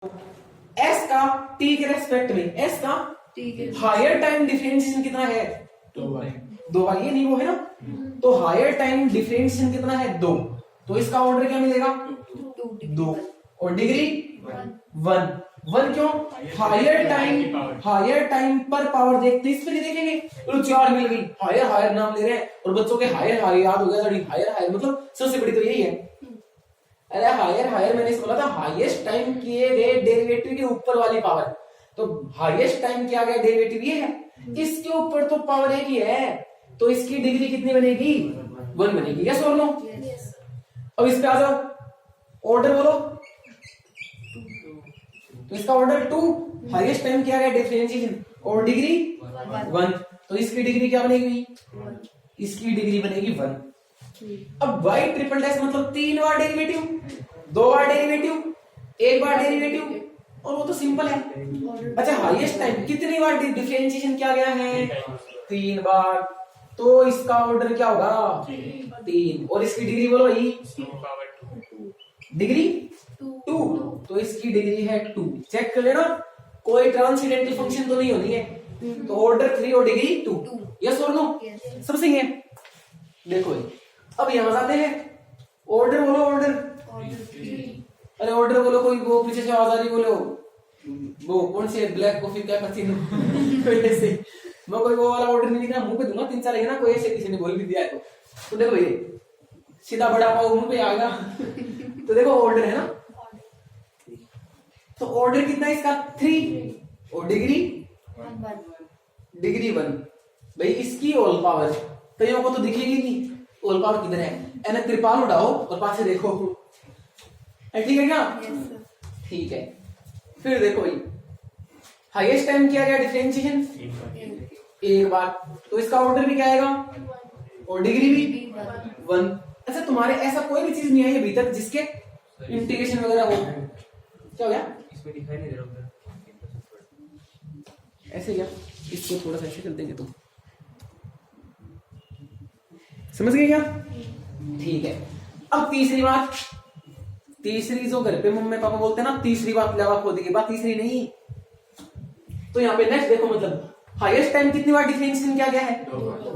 S का T के respect में एस का हायर टाइम डिफरेंशिएशन कितना है? 2y ये नहीं वो है ना, तो हायर टाइम डिफरेंशिएशन कितना है? 2। तो इसका ऑर्डर क्या मिलेगा? 2 और डिग्री 1 क्यों? हायर टाइम पर पावर देखते इस पे नहीं देखेंगे तो 4 मिल गई, हायर नाम ले रहे हैं और बच्चों के हायर याद हो गया, हायर मतलब सबसे बड़ी तो यही है। अरे हायर मैंने बोला था हाईएस्ट टाइम किए गए डेरिवेटिव के ऊपर वाली पावर, तो हाईएस्ट टाइम किया गया डेरिवेटिव ये है, इसके ऊपर तो पावर एक ही है, तो इसकी डिग्री कितनी बनेगी? 1 बनेगी। यस और नो? अब इस पे आ जाओ, ऑर्डर बोलो। तो इसका ऑर्डर 2, हाईएस्ट टाइम किया गया डिफरेंशिएशन और डिग्री 1, तो इसकी डिग्री क्या बनेगी? इसकी डिग्री बनेगी 1। अब y ट्रिपल डैश मतलब 3 बार डेरिवेटिव, 2 बार डेरिवेटिव, 1 बार डेरिवेटिव, और वो तो सिंपल है। अच्छा हाईएस्ट टाइम कितनी बार डिफरेंशिएशन किया गया है? 3 बार, तो इसका ऑर्डर क्या होगा? 3 और इसकी डिग्री बोलो ई डिग्री 2, तो इसकी डिग्री है 2। चेक कर लेना कोई ट्रांसेंडेंटल फंक्शन तो नहीं होनी है, तो ऑर्डर 3 और डिग्री 2। यस और नो? सब सही है। देखो अब यहां जाते हैं, ऑर्डर बोलो, ऑर्डर। अरे ऑर्डर बोलो, कोई वो पीछे से आवाज आ रही, बोलो वो कौन से ब्लैक कॉफी क्या पसीनो ऐसे मैं कोई वो वाला ऑर्डर नहीं दिखा, मुंह पे दूंगा 3-4 है ना, कोई ऐसे किसी ने बोल भी दिया है तो देखो ये सीधा बड़ा पाव मुंह पे आएगा तो देखो ऑर्डर है ना, तो ऑर्डर कितना है इसका? 3 और डिग्री 1। भाई इसकी होल पावर कईयों को तो दिखेगी नहीं, होल पावर किधर है? एना त्रिपाल उड़ाओ और पास से देखो, ठीक है क्या? ठीक है। फिर देखो ये हाईएस्ट टाइम किया गया डिफरेंशिएशन 1 बार, तो इसका ऑर्डर भी क्या आएगा? और डिग्री भी 1। अच्छा तुम्हारे ऐसा कोई भी चीज नहीं आई अभी तक जिसके इंटीग्रेशन वगैरह हो? क्या हो गया? इसमें दिखाई नहीं दे रहा उधर, ऐसे क्या? इसको थोड़ा सा ऐसे कर देंगे तो समझ गए क्या? ठीक है। अब तीसरी जो घर पे मम्मी पापा बोलते हैं ना, तीसरी बात लवा खोदी की बात, तीसरी नहीं। तो यहाँ पे नेक्स्ट देखो, मतलब हाईएस्ट टाइम कितनी बार डिफरेंशिएशन किया गया है?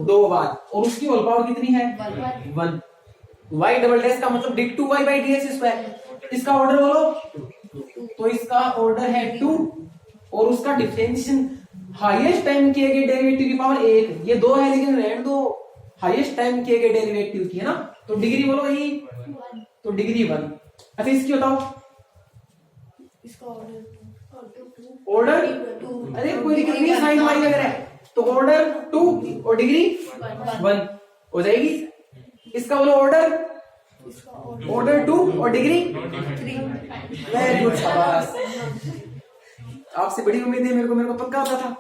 2 बार, और उसकी होल पावर कितनी है? 1। y डबल डैश का मतलब d2y बाई dx स्क्वायर। इसका ऑर्डर बोलो, तो इसका ऑर्डर है 2 और उसका डिफरेंशिएशन हाईएस्ट टाइम किए गए डेरिवेटिव की पावर 1। ये 2 है लेकिन रहने दो, हाईएस्ट टाइम किए गए डेरिवेटिव की है ना, तो डिग्री बोलो भाई, तो डिग्री 1। अच्छा इसकी बताओ ऑर्डर, अरे कोई दिक्कत नहीं है, साइन वाई वगैरह, तो ऑर्डर 2 और डिग्री 1 हो जाएगी। इसका बोलो ऑर्डर 2 और डिग्री 3। वेरी गुड, शाबाश। आपसे बड़ी उम्मीद है, मेरे को पक्का पता था।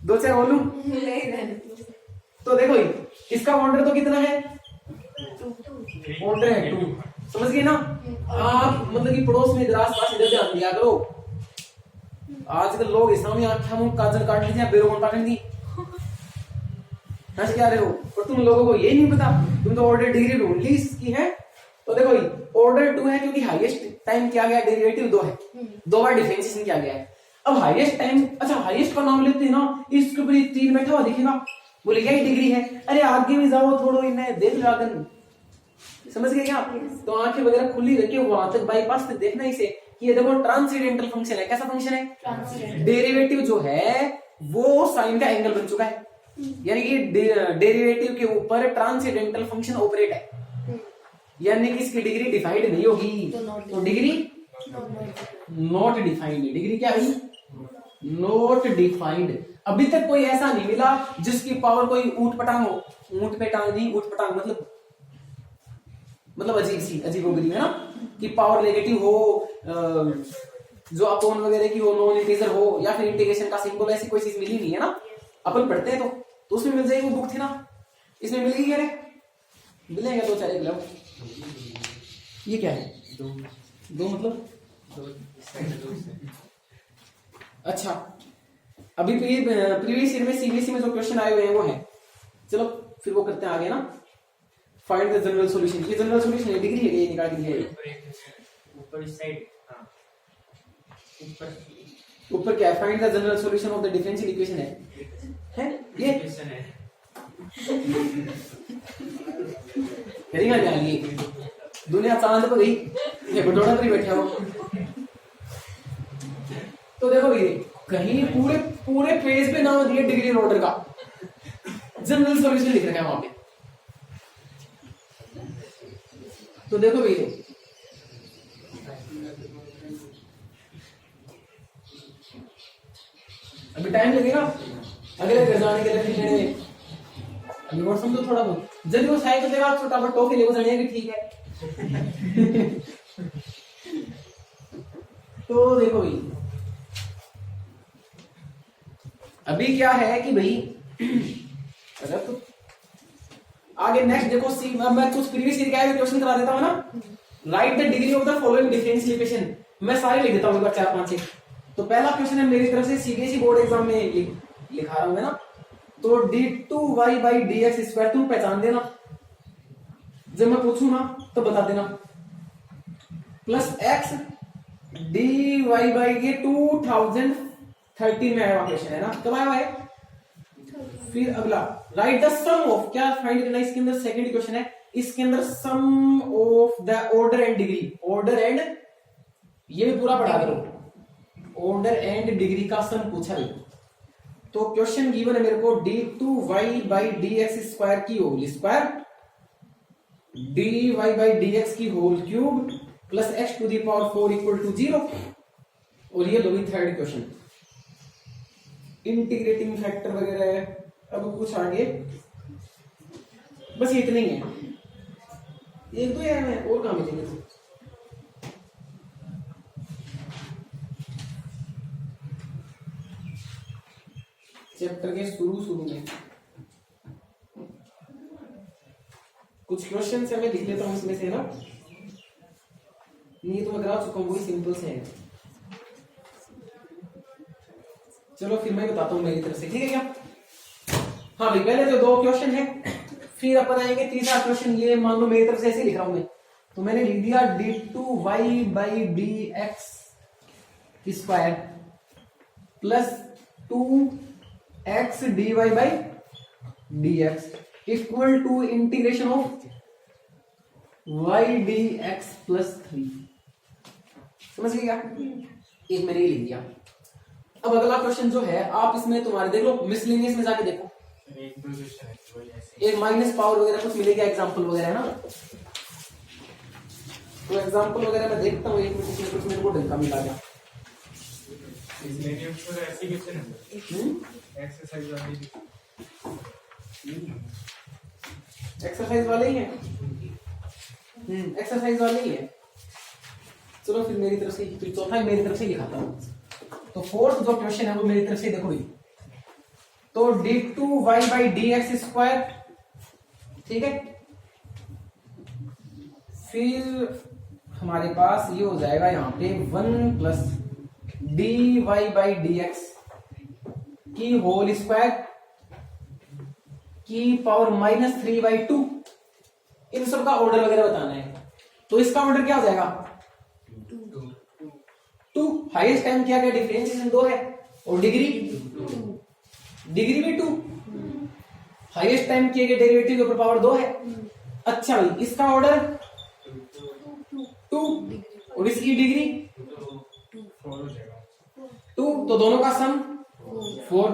2-4 बोलूं? तो देखो इसका ऑर्डर तो कितना है? ऑर्डर है 2। समझ गए ना आप? मतलब कि पड़ोस में इधर आसपास इधर ध्यान दिया करो। आजकल लोग इस्लामी आंखें मुंह काजल काट लीजिए, बेरोगन काट दी, हंस क्या रहे हो? और तुम लोगों को ये नहीं पता, तुम तो ऑर्डर डिग्री ढूंढ ली इसकी है। तो देखो ऑर्डर 2 है क्योंकि हाईएस्ट टाइम किया गया डेरिवेटिव 2 है, 2 बार डिफरेंशिएशन किया गया है। अब हाईएस्ट टाइम, अच्छा हाईएस्ट का नाम लेते हैं ना, इसके ऊपर 3 बैठा हुआ दिखेगा, बोले यही डिग्री है। अरे आगे भी जाओ थोड़ो, इन्हें देख लागन, समझ गए क्या? तो आंखें वगैरह खुली रखिए, वहां तक बाईपास से देखना इसे कि ये देखो ट्रांसेंडेंटल फंक्शन है। कैसा फंक्शन है? डेरिवेटिव जो है वो साइन का एंगल बन चुका है, यानी कि डेरिवेटिव के ऊपर ट्रांसेंडेंटल फंक्शन ऑपरेट है, यानी कि इसकी डिग्री डिफाइंड नहीं होगी, तो डिग्री नॉट डिफाइंड। डिग्री क्या है? Not defined. अभी तक कोई ऐसा नहीं मिला जिसकी पावर कोई ऊट पटांग हो, ऊट पे टांग नहीं, ऊट पटांग मतलब अजीब है ना, कि पावर नेगेटिव हो, जो अपोन वगैरह की हो, नॉन इंटीजर हो, या फिर इंटीग्रेशन का सिंबल, ऐसी कोई चीज मिली नहीं है ना। अपन पढ़ते हैं तो उसमें मिल जाएगी, वो बुक थी ना, इसमें मिलेगी क्या? मिलेगा 2-4 एक लो। ये क्या है? 2 मतलब अच्छा, अभी प्रीवियस ईयर में सीबीएसई में जो क्वेश्चन आए हुए हैं वो है। चलो फिर वो करते हैं आगे ना, फाइंड द जनरल सॉल्यूशन। ये जनरल सॉल्यूशन है, डिग्री है, ये निकाल के दिया है ऊपर इस साइड। ऊपर क्या है, find the general solution of the differential equation है ये करेगा क्या ये दुनिया चांद पर गई, ये बटोड़ा पर ही बैठा हो। तो देखो ये कहीं पूरे पूरे पेज पे नाम दिए डिग्री ऑर्डर का, जनरल सॉल्यूशन लिख रखा है वहां पे। तो देखो भैया अभी टाइम लगेगा अगले घर जाने के लिए, अभी और समझो थोड़ा बहुत जल्दी वो साइकिल देगा छोटा बट टोके लेको जाने की ठीक है। तो देखो भाई अभी क्या है कि भाई अगर तो आगे नेक्स्ट देखो सी, मैं कुछ प्रीवियस ईयर का क्वेश्चन करा देता हूं ना, right the degree of the following differential equation, मैं सारे लिख देता हूं एक बार 4-5 6। तो पहला क्वेश्चन है मेरी तरफ से सीबीएसई बोर्ड एग्जाम में लिखा रहा हूं मैं ना, तो d2y बाई dx स्क्वायर तुम पहचान देना, जब मैं पूछूं ना तो बता देना, प्लस x dy बाई ये 2013 में आया हुआ क्वेश्चन है ना, कब आया हुआ है। फिर अगला राइट द सम ऑफ, क्या फाइंड करना है इसके अंदर, सेकंड क्वेश्चन है इसके अंदर sum of the order and degree, order and ये भी पूरा पढ़ा करो, ऑर्डर एंड डिग्री का सम पूछा है। तो क्वेश्चन गिवन है मेरे को d2y बाई dx स्क्वायर की whole square, dy by dx की whole cube plus x to the power 4 equal to 0। और ये लो थर्ड क्वेश्चन, इंटीग्रेटिंग फैक्टर वगैरह है। अब कुछ आगे बस इतने ही है, एक दो यार है और काम मिलेंगे। तो चैप्टर के शुरू में कुछ क्वेश्चन से मैं लिख लेता हूं इसमें से ना, ये तो मैं करा चुका हूं, वही सिंपल से है। चलो फिर मैं बताता हूं मेरी तरफ से, ठीक है क्या। हाँ भाई पहले तो 2 क्वेश्चन है, फिर अपन आएंगे तीसरा क्वेश्चन, ये मान लो मेरी तरफ से ऐसे लिख रहा हूं मैं, तो मैंने लिख दिया d2y by dx square plus 2x dy by dx equal to integration of y dx plus 3। समझ गए क्या, एक मैंने ये लिख दिया। अब अगला क्वेश्चन जो है आप इसमें तुम्हारे देख लो मिसलिनियस में जाके देखो, एक माइनस पावर वगैरह कुछ मिलेगा, एग्जांपल वगैरह है ना, तो एग्जांपल वगैरह मैं देखता हूँ, एक मिनट इसमें कुछ मेरे को ढंग का मिला गया। एक्सरसाइज वाले ही है, एक्सरसाइज वाले ही है। चलो फिर मेरी तरफ से, फिर चौथा मेरी तरफ से लिखाता हूँ। तो फोर्थ जो क्वेश्चन है वो मेरी तरफ से देखो भाई, तो d2y बाई dx स्क्वायर, ठीक है, फिर हमारे पास ये हो जाएगा यहाँ पे 1 प्लस dy बाई dx की होल स्क्वायर की पावर -3/2। इन सब का ऑर्डर वगैरह बताना है, तो इसका ऑर्डर क्या हो जाएगा 2। हाईएस्ट टाइम क्या क्या डिफरेंशिएशन 2 है, और डिग्री भी 2। हाईएस्ट टाइम किए गए डेरिवेटिव के ऊपर पावर 2 है। अच्छा भाई इसका ऑर्डर 2 और इसकी डिग्री 2, तो दोनों का सम 4।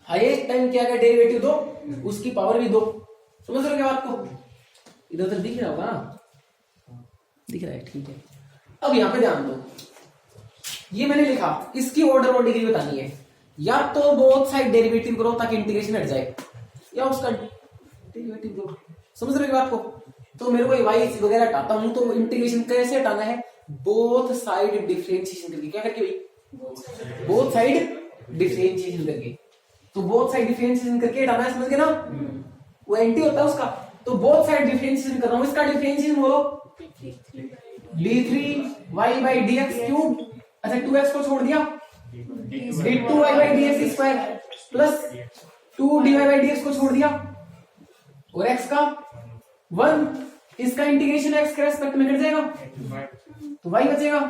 हाईएस्ट टाइम किया गया डेरिवेटिव 2, उसकी पावर भी 2। समझ रहे हो क्या बात को, इधर उधर दिख रहा होगा ना, दिख रहा है, ठीक है। अब यहां पे ध्यान दो, ये मैंने लिखा इसकी ऑर्डर और डिग्री बतानी है, या तो बोथ साइड डेरिवेटिव करो ताकि इंटीग्रेशन हट जाए, या उसका डेरिवेटिव करो। समझ रहे हो बात को, तो मेरे को y वगैरह हटाता हूं तो इंटीग्रेशन कैसे हटाना है, बोथ साइड डिफरेंशिएशन करके। क्या करके भाई, बोथ साइड डिफरेंशिएशन करके। तो बोथ साइड डिफरेंशिएशन करके हटाना है, समझ गए ना, वो एंटी होता है उसका। तो बोथ साइड डिफरेंशिएशन कर रहा हूं, इसका डिफरेंशिएशन बोलो d3y बाई dx क्यूब, अच्छा 2x को छोड़ दिया, d2y by dx square plus 2dy by dx को छोड़ दिया, और x का 1, इसका इंटीग्रेशन x के रेस्पेक्ट में कट जाएगा तो y बचेगा,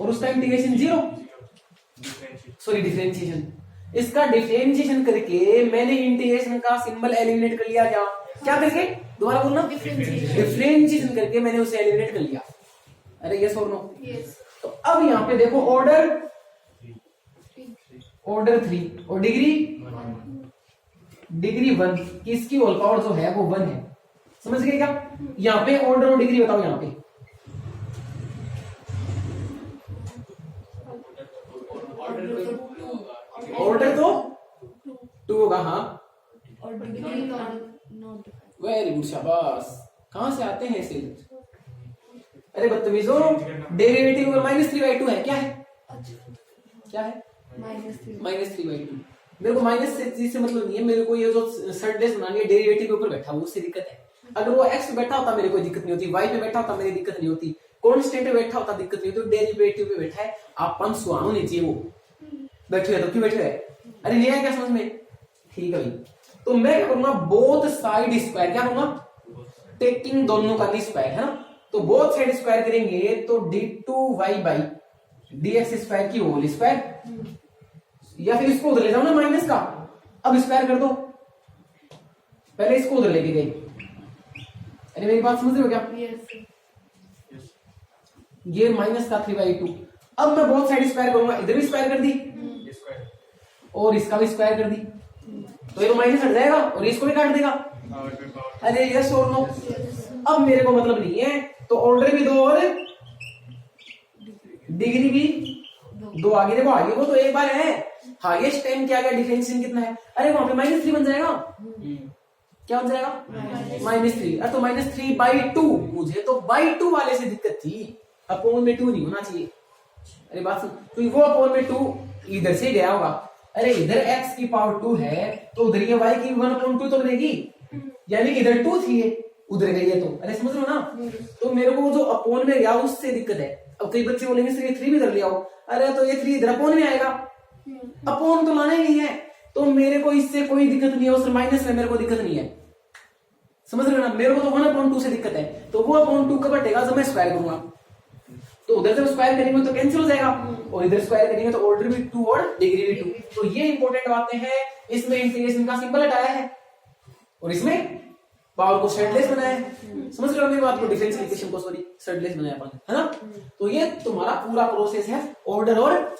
और उस टाइम इंटीग्रेशन 0, सॉरी डिफरेंशिएशन। इसका डिफरेंशिएशन करके मैंने इंटीग्रेशन का सिंबल एलिमिनेट कर लिया। क्या करके, दोबारा बोलना, डिफरेंशिएशन करके मैंने उसे एलिमिनेट कर लिया। अरे यस और नो? तो अब यहाँ पे देखो ऑर्डर 3 और डिग्री 1 की इसकी होल पावर जो है वो 1 है। समझ गए क्या? यहाँ पे ऑर्डर और डिग्री बताओ। यहाँ पे ऑर्डर तो 2 होगा। हाँ वेरी गुड, शाबाश। कहां से आते हैं ऐसे? अरे बदतमीजों, डेरिवेटिव -3/2 है। क्या है? -3/2। मेरे को माइनस से चीज से मतलब नहीं है, मेरे को ये जो सर्टलेस बनानी है डेरिवेटिव के ऊपर बैठा हुआ उससे दिक्कत है। अगर वो एक्स पे बैठा होता मेरे कोई दिक्कत नहीं होती, वाई पे बैठा होता मेरी दिक्कत नहीं होती, कांस्टेंट पे बैठा होता दिक्कत नहीं होती। डेरिवेटिव पे बैठा है, आप 5 सुहानो नहीं चाहिए। वो बैठे है तो क्यों बैठे है? अरे नहीं आया क्या समझ में? ठीक है भाई। तो मैं क्या करूंगा, बोथ साइड स्क्वायर। क्या करूंगा? टेकिंग दोनों का स्क्वायर, है ना। तो बोथ साइड स्क्वायर करेंगे तो d2y/dx की होल स्क्वायर, या फिर इसको उधर ले जाओ ना माइनस का, अब स्क्वायर कर दो। पहले इसको उधर लेके गए। अरे मेरी बात समझ रहे हो क्या? ये माइनस का 3/2। अब मैं बहुत साइड स्क्वायर करूंगा, इधर भी स्क्वायर कर दी और इसका भी स्क्वायर कर दी, तो ये माइनस हट जाएगा और इसको भी काट देगा। अरे यस और नो? अब मेरे को मतलब नहीं है, तो ऑर्डर भी 2 और डिग्री भी 2। आगे देखो, आगे वो तो एक बार है। हाईएस्ट टाइम क्या गया, डिफरेंशिएशन कितना है? अरे वहां पे -3 बन जाएगा। क्या बन जाएगा? -3। अरे तो -3/2। मुझे तो /2 वाले से दिक्कत थी, अपॉन में 2 नहीं होना चाहिए। अरे बात सुन, तो वो अपॉन में 2 इधर से गया होगा। अरे इधर x की पावर 2 है तो उधर ये y की 1/2 तो बनेगी, यानी कि इधर 2 थी, उधर गई है। तो अरे समझ लो ना। तो मेरे को जो अपॉन में गया उससे दिक्कत है। अब कई बच्चे बोलेंगे सर ये 3 भी इधर ले आओ। अरे तो ये 3 इधर अपॉन में आएगा, अपॉन तो लाना ही नहीं है, तो मेरे को इससे कोई दिक्कत नहीं है। उस माइनस में मेरे को दिक्कत नहीं है, समझ रहे हो ना। मेरे को तो 1/2 से दिक्कत है, तो वो 1/2 कब हटेगा? जब मैं स्क्वायर करूंगा। तो उधर जब स्क्वायर करेंगे तो कैंसिल हो जाएगा, और इधर स्क्वायर करेंगे तो ऑर्डर भी 2 और डिग्री भी 2। तो ये इंपॉर्टेंट बातें हैं। इसमें इंटीग्रेशन का सिंबल हटाया है और इसमें पावर को सर्टलेस बनाया है। समझ रहे हो मेरी बात को? डिफरेंशियल इक्वेशन को सॉरी सर्टलेस बनाया अपन, है ना। तो ये तुम्हारा पूरा प्रोसेस है ऑर्डर और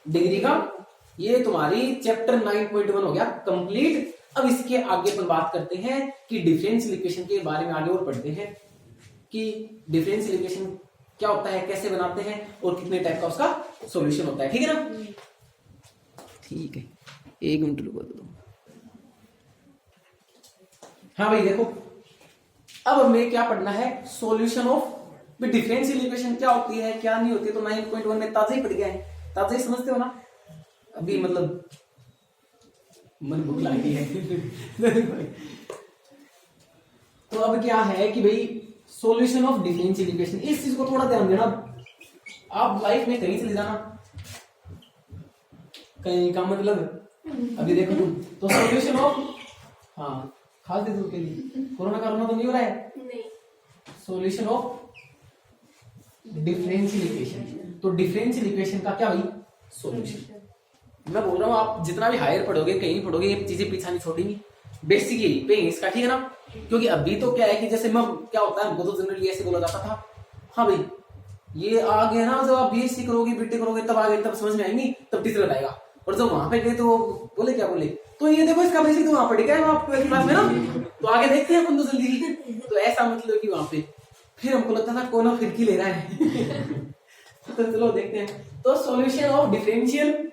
डिग्री का। ये तुम्हारी चैप्टर 9.1 हो गया कंप्लीट। अब इसके आगे अपन बात करते हैं कि डिफरेंशियल इक्वेशन के बारे में आगे और पढ़ते हैं कि डिफरेंशियल इक्वेशन क्या होता है, कैसे बनाते हैं और कितने टाइप का उसका सॉल्यूशन होता है। ठीक है ना? ठीक है, 1 मिनट रुको दो। हाँ भाई देखो, अब हमें क्या पढ़ना है, सॉल्यूशन ऑफ डिफरेंशियल इक्वेशन क्या होती है क्या नहीं होती है। तो 9.1 में ताजा ही पढ़ गया है, ताजा ही समझते हो ना। अभी मतलब मन भूख लगी है। तो अब क्या है कि भाई सॉल्यूशन ऑफ डिफरेंशियल इक्वेशन, इस चीज को थोड़ा ध्यान देना। आप लाइफ में कहीं चले जाना, कहीं का मतलब अभी देखो तुम, तो सॉल्यूशन ऑफ, हाँ खास दे दूं के लिए, कोरोना तो नहीं हो रहा है। सॉल्यूशन ऑफ डिफरेंशियल इक्वेशन, तो डिफरेंशियल इक्वेशन का क्या भाई सॉल्यूशन। मैं बोल रहा हूँ आप जितना भी हायर पढ़ोगे, कहीं पढ़ोगे, ये चीजें पीछा नहीं छोड़ेंगी। बेसिक यही पे इसका, ठीक है ना। क्योंकि अभी तो क्या है कि जैसे मैं क्या होता है, हमको तो जनरली ऐसे बोला जाता था, हाँ भाई ये आ गया ना, जब आप बीएससी करोगे बीटेक करोगे तब आगे, तब समझ में आएंगी, तब टीचर बताएगा। और जब वहां पे गए तो बोले क्या बोले, तो ये देखो इसका बेसिक तो वहां पढ़ गया आप 12th क्लास में ना, तो आगे देखते हैं अपन तो जल्दी। तो ऐसा मतलब कि वहां पे फिर हमको लगता था कोना फिरकी ले रहा है। तो चलो देखते हैं। तो सॉल्यूशन ऑफ डिफरेंशियल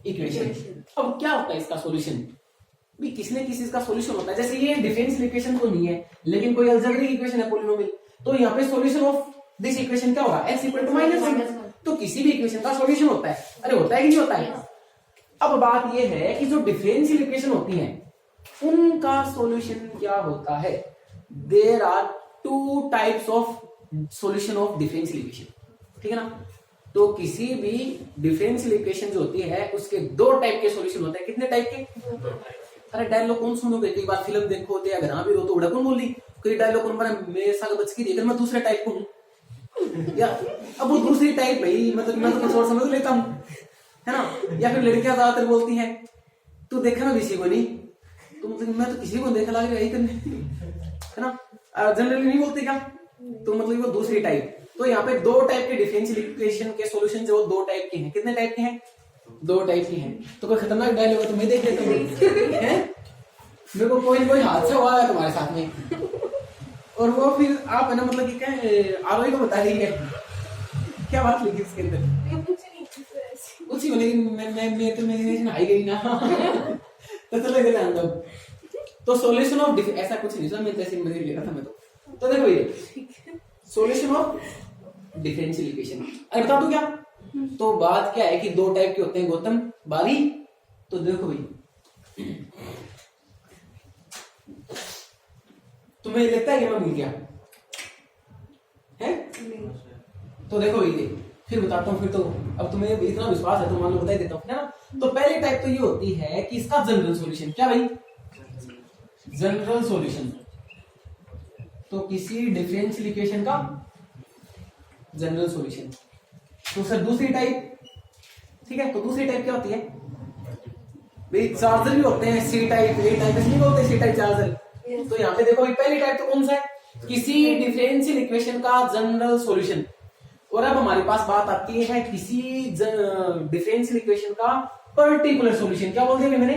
इक्वेशन, अब क्या होता है इसका सॉल्यूशन भी, किसने किस चीज का सॉल्यूशन होता है। जैसे ये डिफरेंशियल इक्वेशन तो नहीं है, लेकिन कोई अलजेब्रिक इक्वेशन है पॉलिनोमियल, तो यहाँ पे सॉल्यूशन ऑफ दिस इक्वेशन क्या होगा, x = -1। तो किसी भी इक्वेशन का सॉल्यूशन होता है। अरे होता है कि नहीं होता है। अब बात ये है कि जो डिफरेंशियल इक्वेशन होती हैं उनका सॉल्यूशन क्या होता है। There are 2 types of solution of differential equation, ठीक है ना। तो किसी भी डिफरेंशियल इक्वेशन जो होती है उसके 2 टाइप के सॉल्यूशन होते हैं। कितने टाइप के? अरे डायलॉग कौन सुनोगे, कई बार फिल्म देखो या घर भी रो तो उड़ा कौन बोली, कई डायलॉग कौन बना मेरे साथ बच की देकर मैं दूसरे टाइप को हूं। या अब वो दूसरी टाइप भाई, मतलब मैं तो कुछ और समझ लेता हूँ, है ना। या फिर लड़कियां ज्यादातर बोलती हैं तू देखा ना किसी को नहीं, तो मतलब मैं तो किसी को देखा लग रहा है करने, है ना। जनरली नहीं बोलते क्या, तो मतलब वो दूसरी टाइप। तो यहाँ पे दो टाइप के डिफरेंशियल इक्वेशन के सॉल्यूशन वो दो टाइप के हैं। कितने टाइप के हैं? दो टाइप के हैं। तो कोई खतरनाक डायलॉग है तो मैं देख लेता हूँ, मेरे को कोई हादसा हुआ है तुम्हारे साथ में, और वो फिर आप है ना मतलब कि क्या आरोही को बता रही है क्या बात लिखी उसके अंदर, कुछ ही, लेकिन मैं तो इमेजिनेशन आई गई ना तो चलो गए हम लोग। तो सॉल्यूशन ऑफ ऐसा कुछ नहीं, मैं जैसे लिखा था मैं तो देखो ये सॉल्यूशन ऑफ डिफरेंशियल इक्वेशन। अरे बता दूं क्या, तो बात क्या है कि दो टाइप के होते हैं गौतम बारी। तो देखो भाई तुम्हें लगता है कि मैं भूल गया है? तो देखो ये फिर बताता हूँ, फिर तो अब तुम्हें इतना विश्वास है तो मान लो बता ही देता हूँ, है ना। तो पहली टाइप तो ये होती है कि इसका जनरल सॉल्यूशन, क्या भाई? General solution. तो किसी डिफरेंशियल इक्वेशन का जनरल सॉल्यूशन। तो सर दूसरी टाइप, ठीक है, तो दूसरी टाइप क्या होती है भाई? चार्जर भी होते हैं, सी टाइप, ए टाइप, इसलिए बोलते हैं सी टाइप चार्जर। तो यहाँ पे देखो पहली टाइप तो कौन सा है? किसी डिफरेंशियल इक्वेशन का जनरल सॉल्यूशन। और अब हमारे पास बात आती है किसी डिफरेंशियल इक्वेशन का पर्टिकुलर सॉल्यूशन। क्या बोल दिया मैंने?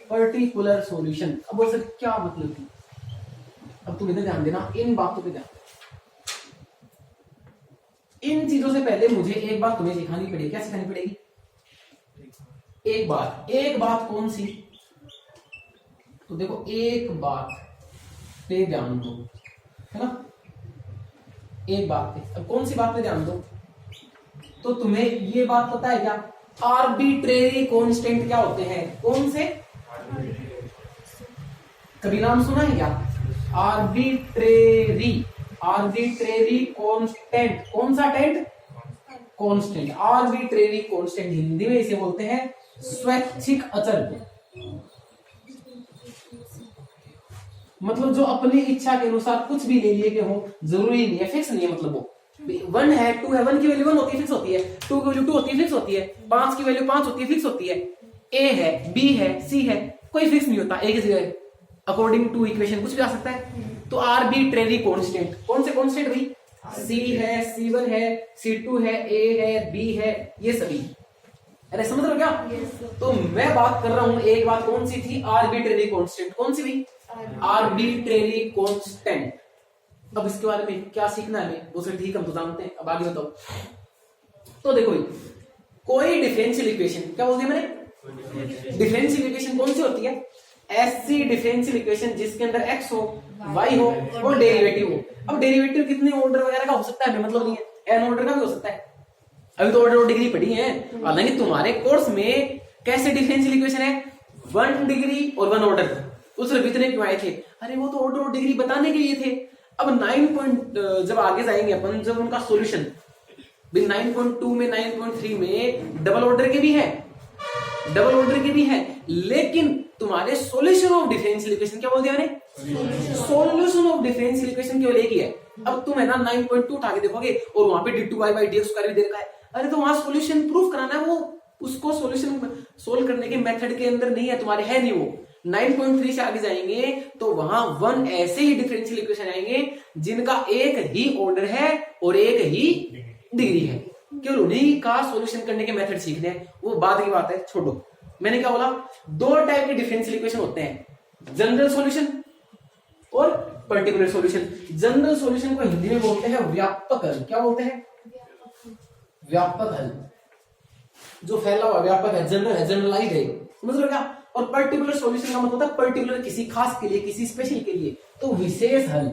Particular solution. अब बोल सकते क्या मतलब की? अब तुम इधर ध्यान देना, इन बातों पे ध्यान। इन चीजों से पहले मुझे एक बात तुम्हें सिखानी पड़ेगी। क्या सिखानी पड़ेगी? एक बात कौन सी? तो देखो एक बात पे ध्यान दो, है ना। एक बात पे, अब कौन सी बात पे ध्यान दो? तो तुम्हें ये बात पता है क्या? आर्बिट्रेरी कांस्टेंट क्या होते हैं? कौन से? कभी नाम सुना है क्या? Arbitrary constant. कौन सा tent? Constant. Arbitrary constant Hindi में इसे बोलते हैं स्वैच्छिक अचल। मतलब जो अपनी इच्छा के अनुसार कुछ भी ले लिए के हो, जरूरी नहीं है, फिक्स नहीं है। मतलब वो 1 है 2 है, 1 की वैल्यू 1 होती है, फिक्स होती है, 2 की वैल्यू 2 होती है, फिक्स होती है, 5 की वैल्यू 5 होती है, फिक्स होती है, ए है, बी है, सी है, कोई फिक्स नहीं होता। ए की जगह अकॉर्डिंग टू इक्वेशन कुछ भी आ सकता है। तो आर्बिट्रेरी कांस्टेंट, कौन से कांस्टेंट भाई? सी है, C1 है, C2 है, ए है, बी है, ये सभी। अरे समझ रहे हो क्या? तो मैं बात कर रहा हूं एक बात, कौन सी थी? Arbitrary constant. कौन सी भाई? Arbitrary constant. अब इसके बारे में क्या सीखना है हमें? वो सर ठीक हम तो जानते हैं, अब आगे बताओ। तो देखो कोई डिफरेंशियल इक्वेशन, क्या बोलते हैं मैंने? डिफरेंशियल इक्वेशन कौन सी होती है? ऐसी डिफरेंशियल इक्वेशन जिसके अंदर x हो, y हो और डेरिवेटिव हो। अब डेरिवेटिव कितने ऑर्डर वगैरह का हो सकता है, मतलब नहीं है, n ऑर्डर का भी हो सकता है। अभी तो ऑर्डर डिग्री पढ़ी है, हालांकि तुम्हारे कोर्स में कैसे डिफरेंशियल इक्वेशन है? 1 डिग्री और 1 ऑर्डर। उस इतने क्यों आए थे? अरे वो तो ऑर्डर और डिग्री बताने के लिए थे। अब 9 पॉइंट जब आगे जाएंगे अपन, जब उनका सॉल्यूशन 9.2 में 9.3 में डबल ऑर्डर के भी है, डबल ऑर्डर के भी है, लेकिन तुम्हारे सॉल्यूशन ऑफ डिफरेंशियल इक्वेशन, क्या बोल दिया मैंने? सॉल्यूशन ऑफ डिफरेंशियल इक्वेशन केवल एक ही है। अब तुम है ना 9.2 उठा के देखोगे और वहां पे d2y/dx² भी दे रखा है। अरे तो वहां सॉल्यूशन प्रूफ कराना है, वो उसको सॉल्यूशन सोल्व करने के मेथड के अंदर नहीं है, तुम्हारे है नहीं वो। 9.3 से आगे जाएंगे तो वहां 1 ऐसे ही डिफरेंशियल इक्वेशन आएंगे जिनका एक ही ऑर्डर है और एक ही डिग्री है। केवल उन्हीं का सॉल्यूशन करने के मेथड सीखने हैं, वो बाद की बात है, छोड़ो। मैंने क्या बोला? दो टाइप के डिफरेंशियल इक्वेशन होते हैं, जनरल सॉल्यूशन और पर्टिकुलर सॉल्यूशन। जनरल सॉल्यूशन को हिंदी में बोलते हैं व्यापक हल। क्या बोलते हैं? व्यापक हल। जो फैला हुआ व्यापक है, जनरल है, जनरलाइज है, समझ लो क्या? और पर्टिकुलर सॉल्यूशन का मतलब होता है पर्टिकुलर, किसी खास के लिए, किसी स्पेशल के लिए। तो विशेष हल,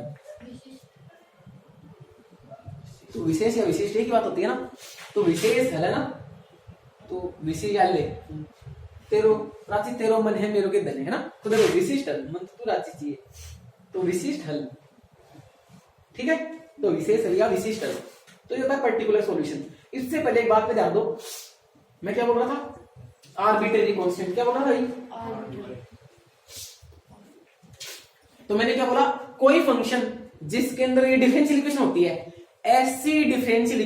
तो विशेष या विशिष्ट की बात होती है ना। तो विशेष हल है ना, तो विशेष हल तेरो रांची तेरो मन है मेरो के धन है ना। तो देखो विशिष्ट हल मन तो रांची चाहिए, तो विशिष्ट हल, ठीक है। तो विशेष हल या विशिष्ट हल, तो ये होता है पर्टिकुलर सॉल्यूशन। इससे पहले एक बात पे ध्यान दो, मैं क्या बोल रहा था? Arbitrary constant. क्या बोल रहा था? तो मैंने क्या बोला? कोई फंक्शन जिसके अंदर ये डिफरेंशियल इक्वेशन होती है, ऐसी डिफरेंशियल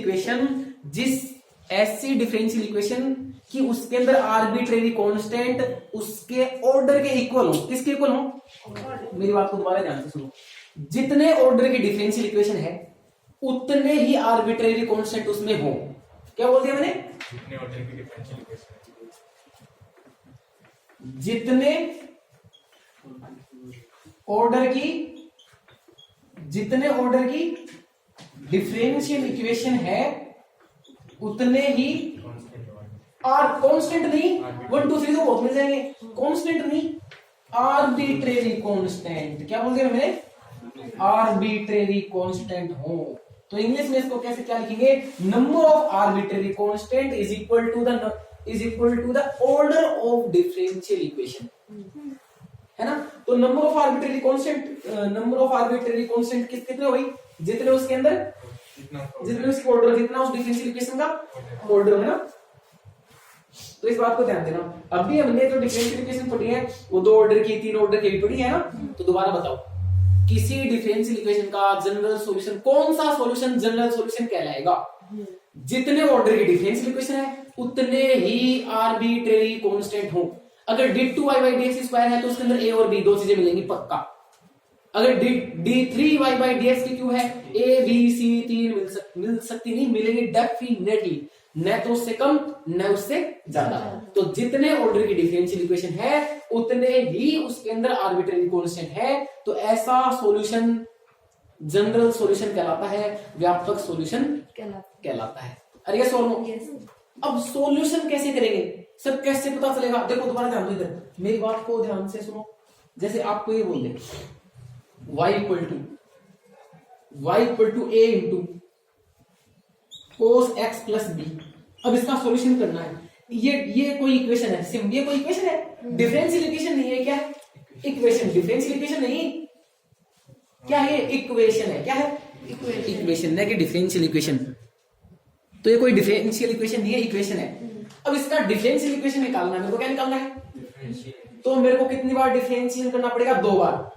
इक्वेशन कि उसके अंदर आर्बिट्रेरी कांस्टेंट उसके ऑर्डर के इक्वल हो। किसके इक्वल हो? मेरी बात को दोबारा ध्यान से सुनो। जितने ऑर्डर की डिफरेंशियल इक्वेशन है उतने ही आर्बिट्रेरी कांस्टेंट उसमें हो। क्या बोल दिया मैंने? जितने ऑर्डर की डिफरेंशियल इक्वेशन, जितने ऑर्डर की डिफरेंशियल इक्वेशन है उतने ही, और कांस्टेंट नहीं, 1 2 3 तो बहुत मिल जाएंगे, कांस्टेंट नहीं, आर्बिट्रेरी कांस्टेंट। क्या बोल दिया मैंने? आर्बिट्रेरी कांस्टेंट हो। तो इंग्लिश में इसको कैसे क्या लिखेंगे? Number of arbitrary constant is equal to the order of differential equation, है ना। तो नंबर ऑफ आर्बिट्रेरी कांस्टेंट कितने हो गई? जितने उसके अंदर, जितने उसके ऑर्डर, जितना उस डिफरेंशियल इक्वेशन का ऑर्डर है ना। तो इस बात को ध्यान देना। अभी हमने जो डिफरेंशियल इक्वेशन पढ़ी है वो 2 ऑर्डर की, 3 ऑर्डर की पढ़ी है ना। तो दोबारा बताओ, किसी डिफरेंशियल इक्वेशन का जनरल सॉल्यूशन, कौन सा सॉल्यूशन जनरल सॉल्यूशन कहलाएगा? जितने ऑर्डर की डिफरेंशियल इक्वेशन है उतने ही आर्बिट्रेरी कांस्टेंट हो। अगर d2y/dx² है तो उसके अंदर a और b 2 चीजें मिलेंगी पक्का। अगर d3y/dx की क्यों है, a b c 3 मिल सकती नहीं, मिलेंगी डेफिनेटली, न तो उससे कम न उससे ज्यादा। तो जितने ऑर्डर की डिफरेंशियल इक्वेशन है उतने ही उसके अंदर आर्बिट्रेरी कांस्टेंट है। तो ऐसा सॉल्यूशन जनरल सॉल्यूशन कहलाता है, व्यापक सॉल्यूशन कहलाता है। अरे यस और नो? अब सॉल्यूशन कैसे करेंगे सर, कैसे पता चलेगा? देखो दोबारा ध्यान दो, इधर मेरी बात को ध्यान से सुनो। जैसे आपको ये बोल दे y equal to a into cos x plus b। अब इसका सॉल्यूशन करना है। ये कोई इक्वेशन है, सिर्फ ये कोई इक्वेशन है, डिफरेंशियल इक्वेशन नहीं है। क्या है? इक्वेशन। डिफरेंशियल इक्वेशन नहीं, क्या है? इक्वेशन है। क्या है? इक्वेशन, नहीं कि डिफरेंशियल इक्वेशन। तो ये कोई डिफरेंशियल इक्वेशन नहीं है, इक्वेशन है। अब इसका डिफरेंशियल इक्वेशन निकालना है, मेरे को क्या निकालना है? तो मेरे को कितनी बार डिफरेंशियल करना पड़ेगा? 2 बार।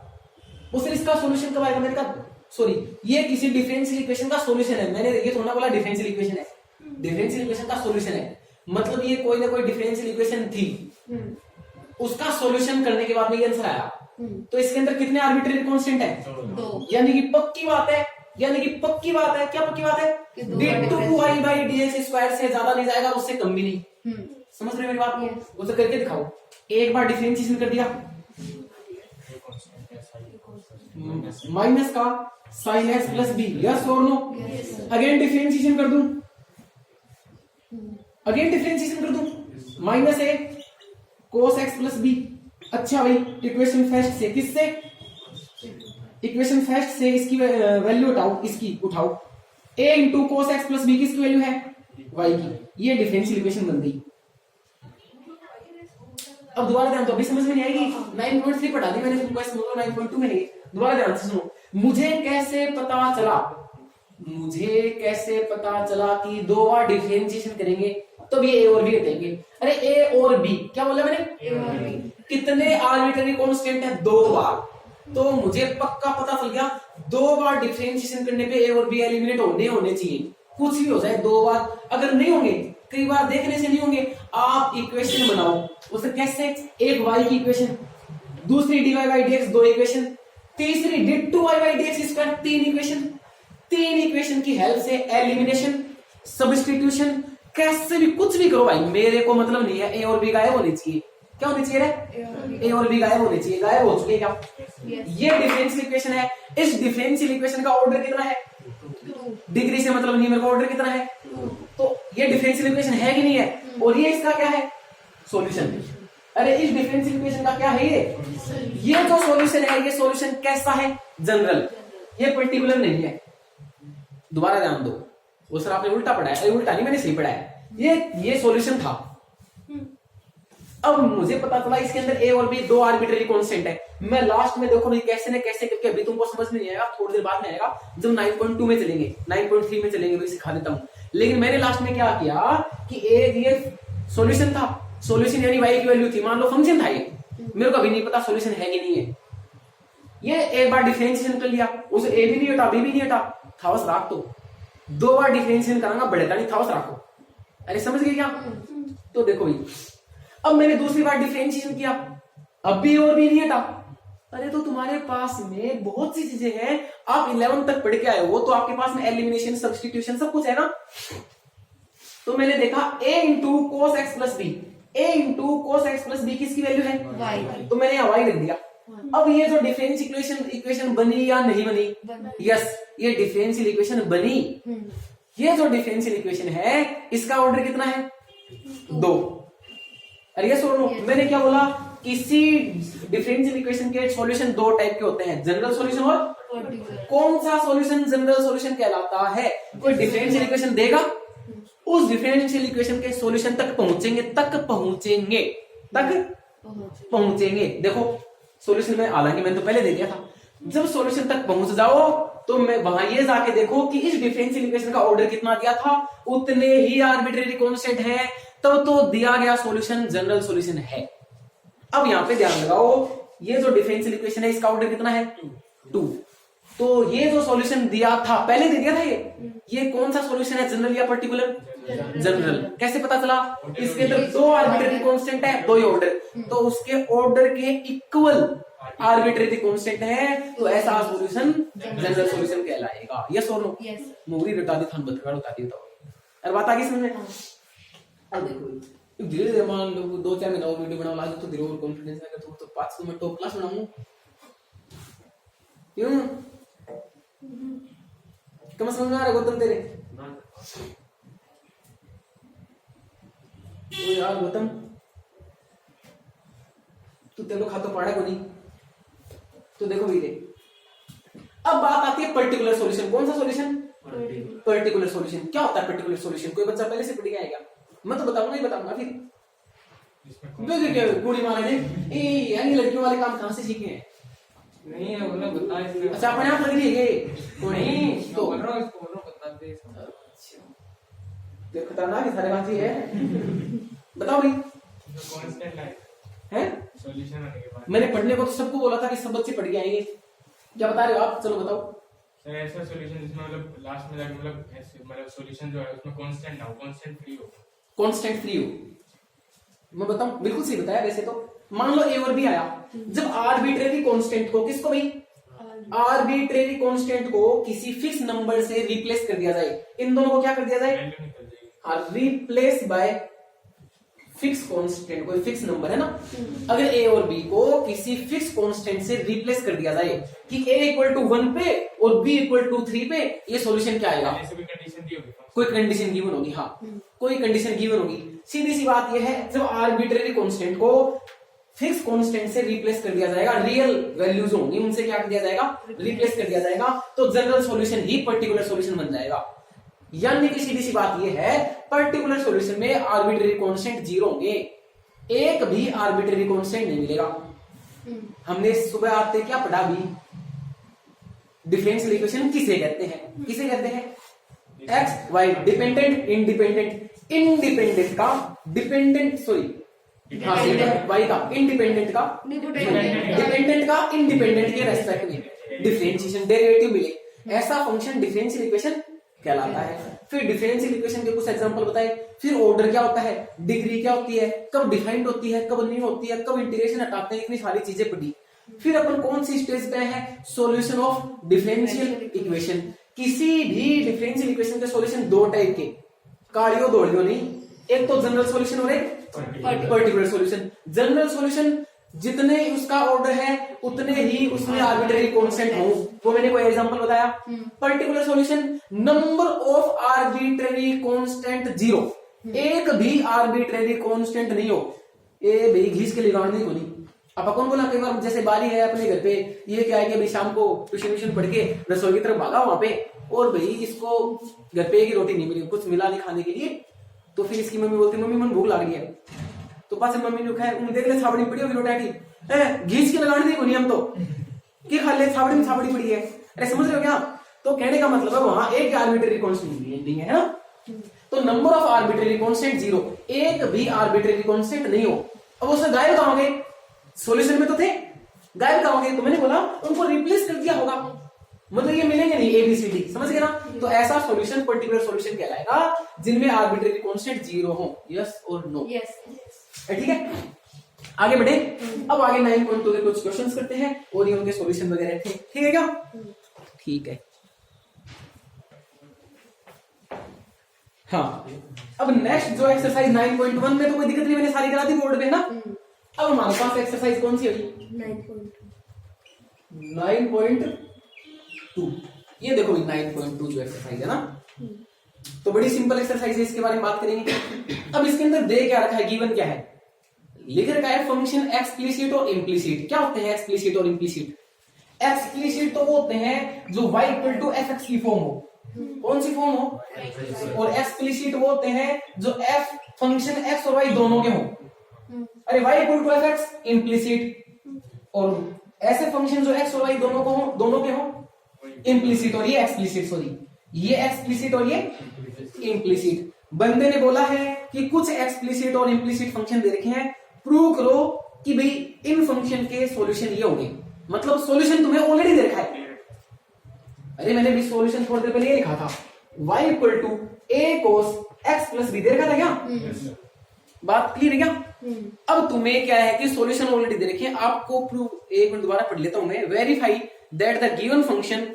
उससे इसका सॉल्यूशन कब आएगा? मैंने कहा सॉरी, ये किसी डिफरेंशियल इक्वेशन का सॉल्यूशन है। मैंने ये थोड़ा बोला डिफरेंशियल इक्वेशन है, डिफरेंशियल इक्वेशन का सॉल्यूशन है। मतलब ये कोई ना कोई डिफरेंशियल इक्वेशन थी, उसका सॉल्यूशन करने के बाद में ये आंसर आया। तो इसके अंदर कितने आर्बिट्रेरी कांस्टेंट है? 2। यानी कि पक्की बात है, क्या पक्की बात है? d2y/dx² से ज्यादा नहीं जाएगा, उससे कम भी नहीं। समझ रहे हो मेरी बात को? उसे करके दिखाओ। एक बार डिफरेंशिएशन कर दिया, माइनस का sin x plus B, yes और नो? अगेन डिफरेंशिएशन कर दूं, minus a cos x plus B. अच्छा भाई, इक्वेशन फर्स्ट से, किससे? इक्वेशन फर्स्ट से इसकी वैल्यू उठाओ, इसकी उठाओ। a into cos x plus b किसकी वैल्यू है? y की। ये डिफरेंशियल इक्वेशन बन गई। अब दोबारा ध्यान दो, अभी समझ में नहीं आएगी। 9.3 पढ़ा दी मैंने तुमको, इस 9.2 में नहीं। दोबारा ध्यान से सुनो। मुझे कैसे पता चला कि 2 बार डिफरेंशिएशन करेंगे तो ये a और b हटेंगे? अरे a और b, क्या बोला मैंने? a और b। कितने आर्बिट्रेरी कांस्टेंट है? 2 बार। तो मुझे पक्का पता चल गया 2 बार डिफरेंशिएशन करने पे a और b एलिमिनेट होने चाहिए। कुछ भी हो जाए 2 बार, अगर नहीं होंगे, कई बार देखने से नहीं होंगे, आप इक्वेशन बनाओ। उसे कैसे? एक y की इक्वेशन, दूसरी dy/dx 2 इक्वेशन, तीसरी d2y/dx², 3 इक्वेशन की हेल्प से एलिमिनेशन, सब्स्टिट्यूशन, कैसे भी कुछ भी करो भाई, मेरे को मतलब नहीं है। a और b गायब होनी चाहिए। क्या होनी चाहिए रे? a और b गायब होने चाहिए। गायब हो चुके क्या? ये डिफरेंशियल इक्वेशन है। इस डिफरेंशियल इक्वेशन का ऑर्डर कितना है? डिग्री से मतलब नहीं, मेरे को ऑर्डर कितना है? तो ये डिफरेंशियल इक्वेशन है कि नहीं है? और ये इसका क्या है? सॉल्यूशन। अरे इस डिफरेंशियल इक्वेशन का क्या है? ये जो सॉल्यूशन है, ये सॉल्यूशन कैसा है? जनरल, ये पर्टिकुलर नहीं है। दोबारा ध्यान दो, वो सर आपने उल्टा पढ़ा है। उल्टा नहीं, मैंने सही पढ़ा है। ये सॉल्यूशन था। अब मुझे पता चला इसके अंदर a और b 2 आर्बिट्रेरी कांस्टेंट है। मैं लास्ट में देखो भाई कैसे न कैसे करके, अभी तुमको समझ में नहीं आएगा, थोड़ी देर बाद में आएगा जब 9.2 में चलेंगे, 9.3 में चलेंगे, वही सिखा देता हूं। लेकिन मैंने लास्ट में क्या किया कि ये सॉल्यूशन था। सॉल्यूशन यानी y की वैल्यू थी, मान लो फंक्शन था ये, मेरे को अभी नहीं पता सॉल्यूशन है कि नहीं है। ये एक बार डिफरेंशिएशन कर लिया, उसे a भी नहीं हटा, b भी नहीं हटा, था बस राख। तो दो बार डिफरेंशिएशन करांगा बढ़ता नहीं था, बस रखो। अरे समझ गए क्या? तो देखो भाई, अब मैंने दूसरी बार डिफरेंशिएशन किया, अब भी और भी नहीं हटा। अरे तो तुम्हारे पास में बहुत सी चीजें हैं, आप 11 तक पढ़ के आए हो, तो आपके पास में एलिमिनेशन, सब्स्टिट्यूशन सब कुछ है ना। तो मैंने देखा a into cos x plus b, a into cos x plus b किसकी वैल्यू है? y। तो मैंने यहाँ y लिख दिया। अब ये जो डिफरेंशियल इक्वेशन बनी या नहीं बनी? यस, ये डिफरेंशियल इक्वेशन बनी। ये जो डिफरेंशियल इक्वेशन है इसका ऑर्डर कितना है? 2। अरे ये सुनो, मैंने क्या बोला? किसी डिफरेंशियल इक्वेशन के सॉल्यूशन दो टाइप के होते हैं, जनरल सॉल्यूशन और कौन सा सॉल्यूशन जनरल सॉल्यूशन कहलाता है? कोई डिफरेंशियल इक्वेशन देगा, उस डिफरेंशियल इक्वेशन के सॉल्यूशन तक पहुंचेंगे। देखो सॉल्यूशन में, हालांकि मैंने तो पहले दे दिया था, जब सॉल्यूशन तक पहुंच जाओ तो मैं वहां ये जाके देखो कि इस डिफरेंशियल इक्वेशन का ऑर्डर कितना दिया था, उतने ही आर्बिट्रेरी कांस्टेंट है, तो दिया गया सॉल्यूशन जनरल सॉल्यूशन है। अब यहां पे ध्यान लगाओ, ये जो डिफरेंशियल इक्वेशन है इसका ऑर्डर कितना है? 2। तो ये जो सॉल्यूशन दिया था, पहले दे दिया था, ये कौन सा सॉल्यूशन है, जनरल या पर्टिकुलर? जनरल। कैसे पता चला? इसके अंदर दो आर्बिट्रेरी कांस्टेंट है, दो ही ऑर्डर, तो उसके ऑर्डर के इक्वल आर्बिट्रेरी कांस्टेंट है, तो ऐसा सॉल्यूशन जनरल सॉल्यूशन कहलाएगा। यस और नो? मोरी रटा दी, थान बतका रटा दी। और बात आगे समझ में? अब देखो, धीरे धीरे मान लो 2-4 महीना और वीडियो बनाओ, लागे तो धीरे और कॉन्फिडेंस आएगा, तो 5 में टॉप क्लास बनाऊं क्यों? कम समझ में आ रहा गौतम तेरे? तो यार गौतम, तू तेरे को खाता पढ़ा को नहीं? तो देखो वीरे, अब बात आती है पर्टिकुलर सॉल्यूशन। कौन सा सॉल्यूशन? Particular solution. क्या होता है पर्टिकुलर सॉल्यूशन? कोई बच्चा पहले से पढ़ के आएगा? मैं तो बताऊंगा ही बताऊंगा। फिर क्या कुड़ी मारे ने यानी लड़कियों वाले काम कहां से सीखे हैं? नहीं है, बोला बता इसने। अच्छा, अपने आप लग रही है नहीं तो बोल रहा हूँ, इसको बोल रहा हूँ, बता दे। तो खतरनाक है, सारे बात ही है। बताओ भाई, कांस्टेंट है सॉल्यूशन आने के बाद मैंने पढ़ने को तो सबको बोला था कि सब बच्चे पढ़ के आएंगे। क्या बता रहे हो आप? चलो बताओ। सर ऐसा सॉल्यूशन जिसमें मतलब लास्ट में जाके मतलब सॉल्यूशन जो है उसमें कांस्टेंट ना हो, कांस्टेंट फ्री हो। कांस्टेंट फ्री हो? मैं बताऊं, बिल्कुल सही बताया। वैसे तो मान लो ए और बी आया, जब आर्बिट्रेरी कांस्टेंट को, किसको भाई? आर्बिट्रेरी कांस्टेंट को किसी फिक्स नंबर से रिप्लेस कर दिया जाए, इन दोनों को क्या कर दिया जाए? वैल्यू निकल जाएगी। रिप्लेस बाय फिक्स कांस्टेंट, कोई फिक्स नंबर है ना। अगर ए और बी को किसी फिक्स कांस्टेंट से रिप्लेस कर दिया जाए कि a इक्वल टू 1 पे और b इक्वल टू 3 पे, ये सॉल्यूशन क्या आएगा? ऐसे भी कंडीशन दी होगी। कोई कंडीशन गिवन होगी। हाँ, कोई कंडीशन गिवन होगी। सीधी सी बात यह है, जब आर्बिट्रेरी कांस्टेंट को फिक्स कांस्टेंट से रिप्लेस कर दिया जाएगा, रियल वैल्यूज होंगी उनसे क्या कर दिया जाएगा? रिप्लेस कर दिया जाएगा, तो जनरल सॉल्यूशन ही पर्टिकुलर सॉल्यूशन बन जाएगा। यानी कि सीधी सी बात यह है, पर्टिकुलर सॉल्यूशन में आर्बिट्रेरी कांस्टेंट 0 होंगे, एक भी आर्बिट्रेरी कांस्टेंट नहीं मिलेगा। हमने सुबह आते क्या पढ़ा भी? डिफरेंशियल इक्वेशन किसे कहते हैं? किसे कहते हैं? X y, dependent independent, independent का डिपेंडेंट, सॉरी हाँ वाई का इंडिपेंडेंट का डिपेंडेंट का इंडिपेंडेंट के रेस्पेक्ट में डिफरेंशिएशन डेरिवेटिव मिले, ऐसा फंक्शन डिफरेंशियल इक्वेशन कहलाता है। फिर डिफरेंशियल इक्वेशन के कुछ एग्जांपल बताए। फिर ऑर्डर क्या होता है, डिग्री क्या होती है, कब डिफाइंड होती है, कब नहीं होती है, कब इंटीग्रेशन हटाते हैं, इतनी सारी चीजें पढ़ी। फिर अपन कौन सी स्टेज पे है? Solution of differential equation. किसी भी डिफरेंशियल इक्वेशन के सॉल्यूशन दो टाइप के, कालियो दौड़ियो नहीं, एक तो जनरल सॉल्यूशन और एक पर्टिकुलर सॉल्यूशन। जनरल सॉल्यूशन जितने उसका ऑर्डर है उतने ही उसमें आर्बिट्रेरी कांस्टेंट हो, वो मैंने कोई एग्जांपल बताया। Particular solution number of arbitrary constant 0, एक भी आर्बिट्रेरी कांस्टेंट नहीं हो। ए भाई घीस के लिगाड़ने को नहीं। अब कौन बोला, कई बार जैसे बाली है अपने घर पे, ये क्या है कि भाई शाम को ट्यूशन पढ़ के रसोई की तरफ भागा वहां पे, और भाई इसको घर पे की रोटी नहीं मिली, कुछ मिला नहीं खाने के लिए, तो फिर इसकी मम्मी बोलती मम्मी मन भूख लग रही है, तो पास मम्मी ने कहा देख ले छाबड़ी पड़ी होगी रोटी, घीस के लगाने दी कोनी हम तो कि खा ले, छाबड़ी में छाबड़ी पड़ी है। अरे समझ रहे हो क्या? तो कहने का मतलब है वहां एक आर्बिट्रेरी कांस्टेंट है ना, तो नंबर ऑफ आर्बिट्रेरी कांस्टेंट 0, एक भी आर्बिट्रेरी कांस्टेंट नहीं हो। अब उसमें गायब कहां होंगे? सॉल्यूशन में तो थे, गायब कहां होंगे? तो मैंने बोला उनको रिप्लेस कर दिया होगा। मतलब ये मिलेंगे नहीं ए बी सी डी, समझ गए ना। तो ऐसा सॉल्यूशन पर्टिकुलर सॉल्यूशन कहलाएगा जिनमें आर्बिट्रेरी कांस्टेंट जीरो हो, यस और नो। ठीक है, आगे बढ़े। अब आगे 9.2 के कुछ क्वेश्चंस करते हैं और ये उनके सॉल्यूशन वगैरह थे, ठीक है क्या? ठीक है। हाँ, अब नेक्स्ट जो एक्सरसाइज 9.1 में तो कोई दिक्कत नहीं, मैंने सारी करा दी बोर्ड पे ना। अब हमारे पास एक्सरसाइज कौन सी होगी? 9.2। ये देखो 9.2 जो एक्सरसाइज है ना, तो बड़ी सिंपल एक्सरसाइज है, इसके बारे में बात करेंगे। अब इसके अंदर दे क्या रखा है, गिवन क्या है, लिख रखा है फंक्शन एक्सप्लिसिट और इम्प्लिसिट। क्या होते हैं एक्सप्लिसिट और इम्प्लिसिट? एक्सप्लिसिट तो वो होते हैं जो y equal to f x की फॉर्म हो, कौन सी फॉर्म हो, और एक्सप्लिसिट वो होते हैं जो f फंक्शन x और y दोनों के हो। अरे y equal to f x implicit, और ऐसे फंक्शन जो x और y दोनों के हो इम्प्लिसिट, और ये एक्सप्लिसिट, सॉरी ये एक्सप्लिसिट और ये इम्प्लिसिट। बंदे ने बोला है कि कुछ एक्सप्लिसिट और इम्प्लिसिट फंक्शन दे रखे हैं, प्रूव करो कि भाई इन फंक्शन के सॉल्यूशन ये होंगे। मतलब सॉल्यूशन तुम्हें ऑलरेडी दे रखा है। अरे मैंने भी सॉल्यूशन थोड़ी देर पहले ये लिखा था, y equal to a cos x plus b दे रखा था क्या? बात क्लियर है क्या? अब तुम्हें क्या है कि सॉल्यूशन ऑलरेडी दे रखे हैं, आपको प्रूव, एक मिनट दोबारा पढ़ लेता हूं मैं। Verify that the given function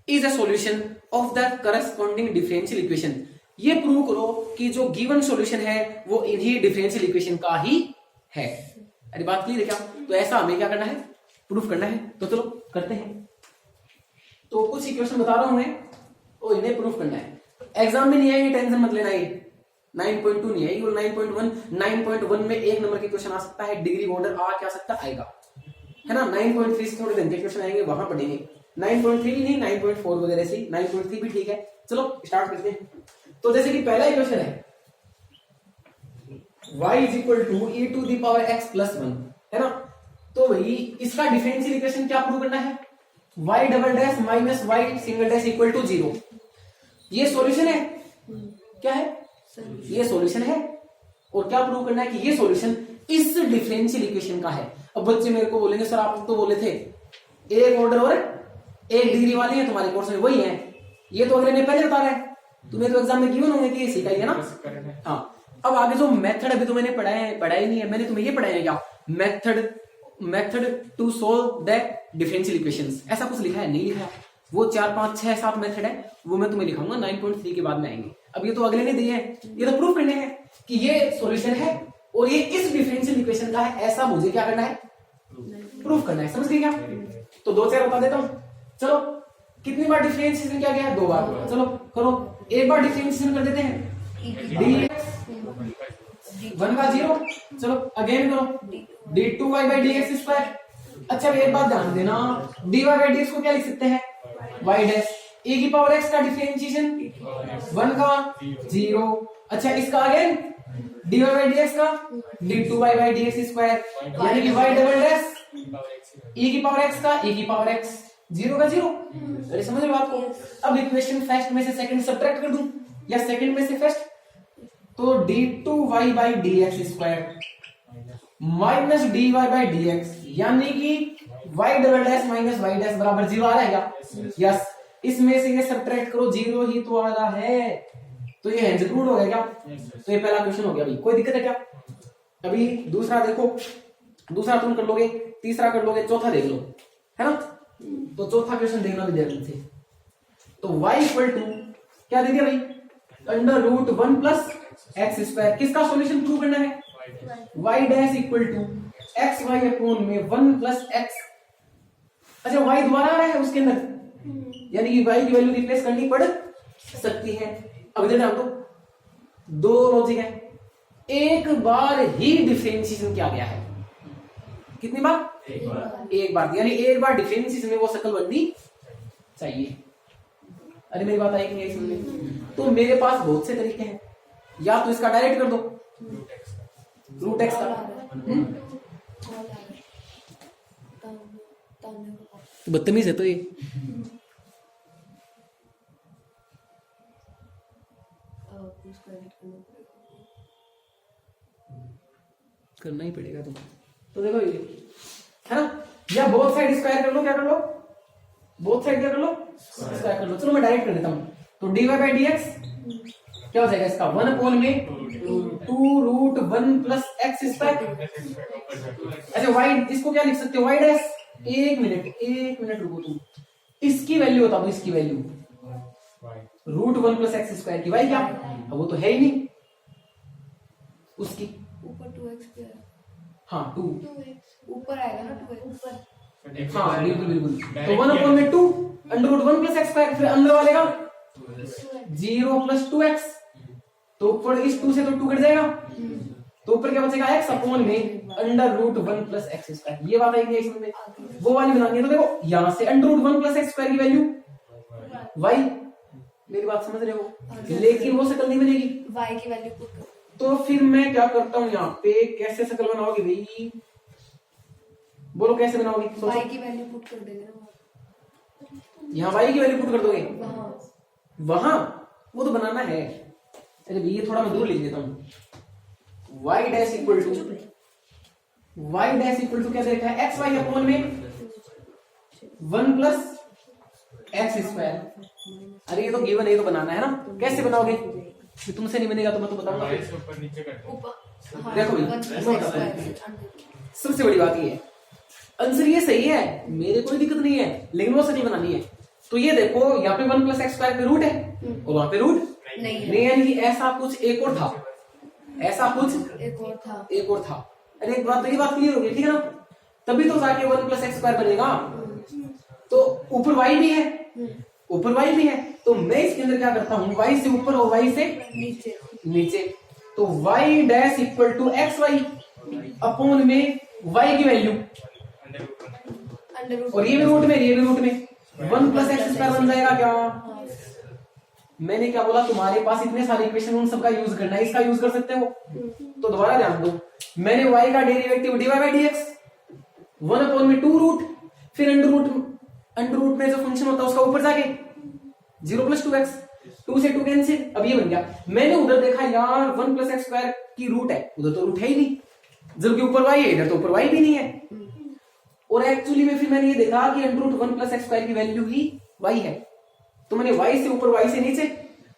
is a solution of the corresponding differential equation. ये प्रूव करो कि जो गिवन सॉल्यूशन है वो इन्हीं डिफरेंशियल इक्वेशन का ही है। अरे बात क्लियर है क्या? तो ऐसा हमें क्या करना है, प्रूफ करना है। तो चलो करते हैं। तो कुछ इक्वेशन बता रहा हूं मैं, और इन्हें प्रूफ करना है। एग्जाम में नहीं आएगी, टेंशन मत लेना। ये 9.2 नहीं आएगी, 9.1 9.1 में एक नंबर के क्वेश्चन आ सकता है, डिग्री ऑर्डर आ क्या सकता आएगा, है ना। 9.3 से थोड़े दिन के क्वेश्चन आएंगे, वहां पढ़ेंगे। 9.3 नहीं, 9.4 वगैरह से, 9.3 भी ठीक है। चलो स्टार्ट करते हैं। तो जैसे कि पहला इक्वेशन है y is equal to e to the power x plus 1, है ना। तो भाई इसका डिफरेंशियल इक्वेशन क्या प्रूव करना है, y double dash minus y single dash equal to 0। ये सॉल्यूशन है, क्या है, ये सॉल्यूशन है। और क्या प्रूव करना है कि ये सॉल्यूशन इस डिफरेंशियल इक्वेशन का है। अब बच्चे मेरे को बोलेंगे सर आप तो बोले थे एक ऑर्डर और एक डिग्री वाली है तुम्हारे कोर्स में, वही है। ये तो अगले ने पहले बता रहा है, तुम्हें तो एग्जाम में गिवन होंगे कि इसी का ही है ना। हाँ, अब आगे जो मेथड अभी तो मैंने पढ़ा ही नहीं है, मैंने तुम्हें ये पढ़ाया है क्या, method to solve the differential equations, ऐसा कुछ लिखा है नहीं लिखा है। वो 4 5 6 7 मेथड है, वो मैं तुम्हें लिखाऊंगा 9.3 के बाद में आएंगे। अब ये तो अगले ने दिए हैं, ये तो प्रूफ करने हैं कि ये सॉल्यूशन है और ये इस डिफरेंशियल इक्वेशन का है, ऐसा मुझे क्या करना है, प्रूफ करना है। समझ गए क्या? तो 2-4 बता देता हूं। चलो कितनी बार डिफरेंशिएशन किया गया है, 2 बार। चलो करो, एक बार डिफरेंशिएशन कर देते हैं, dx 1 का 0। चलो अगेन करो, d2y बाई dx स्क्वायर। अच्छा एक बात ध्यान देना, dy बाई dx को क्या लिख सकते हैं, y डैश। e की पावर x का डिफरेंशिएशन 1 का 0। अच्छा इसका अगेन dy बाई dx का d2y बाई dx स्क्वायर, यानी कि y डबल डैश e की पावर x का e की पावर x 0 का 0। अरे समझ रहे हो बात को? अब इक्वेशन फर्स्ट में से सेकंड सब्ट्रैक्ट कर दूं या सेकंड में से फर्स्ट, तो d2y by dx square minus dy by dx, यानी कि y double dash minus y dash बराबर 0 आ रहा है क्या? यस। इसमें से ये सब्ट्रैक्ट करो, 0 ही तो आ रहा है, तो ये हैंज रूल हो गया क्या? तो ये पहला क्वेश्चन हो गया भाई, कोई दिक्कत है क्या? अभी दूसरा देखो, दूसरा तुम कर लोगे, तीसरा कर लोगे, चौथा देख लो, है ना। तो चौथा क्वेश्चन देखना विद्यार्थी से। तो y इक्वल टू क्या दे दिया भाई, under root 1 plus x square. किसका सॉल्यूशन प्रूव करना है, y dash equal to x y upon में 1 प्लस एक्स। अच्छा y दोबारा आ रहा है उसके अंदर, यानी कि y की वैल्यू रिप्लेस करनी पड़ सकती है। अब इधर डाल दो, 2 लॉजिक है, एक बार ही डिफरेंशिएशन किया गया है। कितनी बार, एक बार, यानी एक बार डिफरेंशिएशन में वो शक्ल बननी चाहिए। अरे मेरी बात आई कि नहीं सुनने? तो मेरे पास बहुत से तरीके हैं, या तो इसका डायरेक्ट कर दो रूट एक्स का, बदतमीज है तो ये। करना ही पड़ेगा तुम्हें। तो देखो ये है ना, या बोथ साइड स्क्वायर कर लो, क्या कर लो, बोथ साइड क्या कर लो स्क्वायर कर लो। चलो मैं डायरेक्ट कर देता हूँ। तो dy बाई dx क्या हो जाएगा इसका 1 अपॉन में 2 रूट 1 प्लस एक्स स्क्वायर। अच्छा वाई इसको क्या लिख सकते हो वाई डैश। एक मिनट रुको तुम, इसकी वैल्यू बता दो, इसकी value root 1 plus x square की वाई क्या, अब वो तो है ही नहीं उसकी ऊपर 2x पे है। हाँ 2 ऊपर आएगा ना 2x ऊपर। हाँ बिल्कुल तो 1 अपॉन में 2 under root 1 plus x square, फिर अंदर वाले का 0 प्लस 2x, तो ऊपर इस 2 से तो 2 कट जाएगा, तो ऊपर क्या बचेगा x अपॉन में under root 1 plus x square. ये बात आएगी इसमें, वो वाली बनानी है। तो देखो यहां से under root 1 plus x square की वैल्यू y, मेरी बात समझ रहे हो, लेकिन वो शकल नहीं बनेगी। y की वैल्यू पुट करो। तो फिर मैं क्या करता हूँ यहाँ पे, कैसे शकल बनाओगे भाई, बोलो कैसे बनाओगे? y की वैल्यू पुट कर देंगे ना, यहाँ y की वैल्यू पुट कर दोगे वहां वो तो बनाना है। अरे भैया ये थोड़ा मैं दूर लिख देता हूँ। y डैश इक्वल टू क्या दे रखा है, एक्स वाई अपॉन में 1 प्लस एक्स स्क्वायर। अरे ये तो गिवन है, ये तो बनाना है ना। कैसे बनाओगे, ये तुमसे नहीं बनेगा तो मैं तो बताऊंगा। ऊपर नीचे करते हैं। ऊपर देखो भाई, सबसे बड़ी बात ये है, आंसर ये सही है, मेरे कोई दिक्कत नहीं है, लेकिन वो सही बनानी है। तो ये देखो यहाँ पे 1 प्लस एक्स स्क्वायर पे रूट है और वहां पे रूट नहीं, यानी कि ऐसा कुछ एक और था, ऐसा कुछ एक और था। अरे एक बात, तो ये बात क्लियर होगी, ठीक है ना, तभी तो जाके 1 प्लस एक्स स्क्वायर बनेगा। तो ऊपर y भी है, तो मैं इसके अंदर क्या करता हूँ, y से ऊपर और y से नीचे। तो y dash equal to x y upon में y की वैल्यू, और ये भी रूट में 1 प्लस एक्स स्क्वायर बन जाएगा क्या। मैंने क्या बोला, तुम्हारे पास इतने सारे इक्वेशन, उन सबका यूज करना है, इसका यूज कर सकते हो। तो दोबारा ध्यान दो, मैंने y का derivative dy by dx 1 upon में 2 रूट, फिर अंडर रूट में जो फंक्शन होता है उसका ऊपर जाके 0 प्लस 2x, 2 से 2 कैंसिल, अब ये बन गया। मैंने उधर देखा यार 1 प्लस एक्स स्क्वायर की रूट है, उधर तो रूट है ही नहीं, जबकि ऊपर y है, इधर तो ऊपर y भी नहीं है। और एक्चुअली में फिर मैंने ये देखा कि under root 1 plus x square की वैल्यू ही y है। तो मैंने y से ऊपर y से नीचे,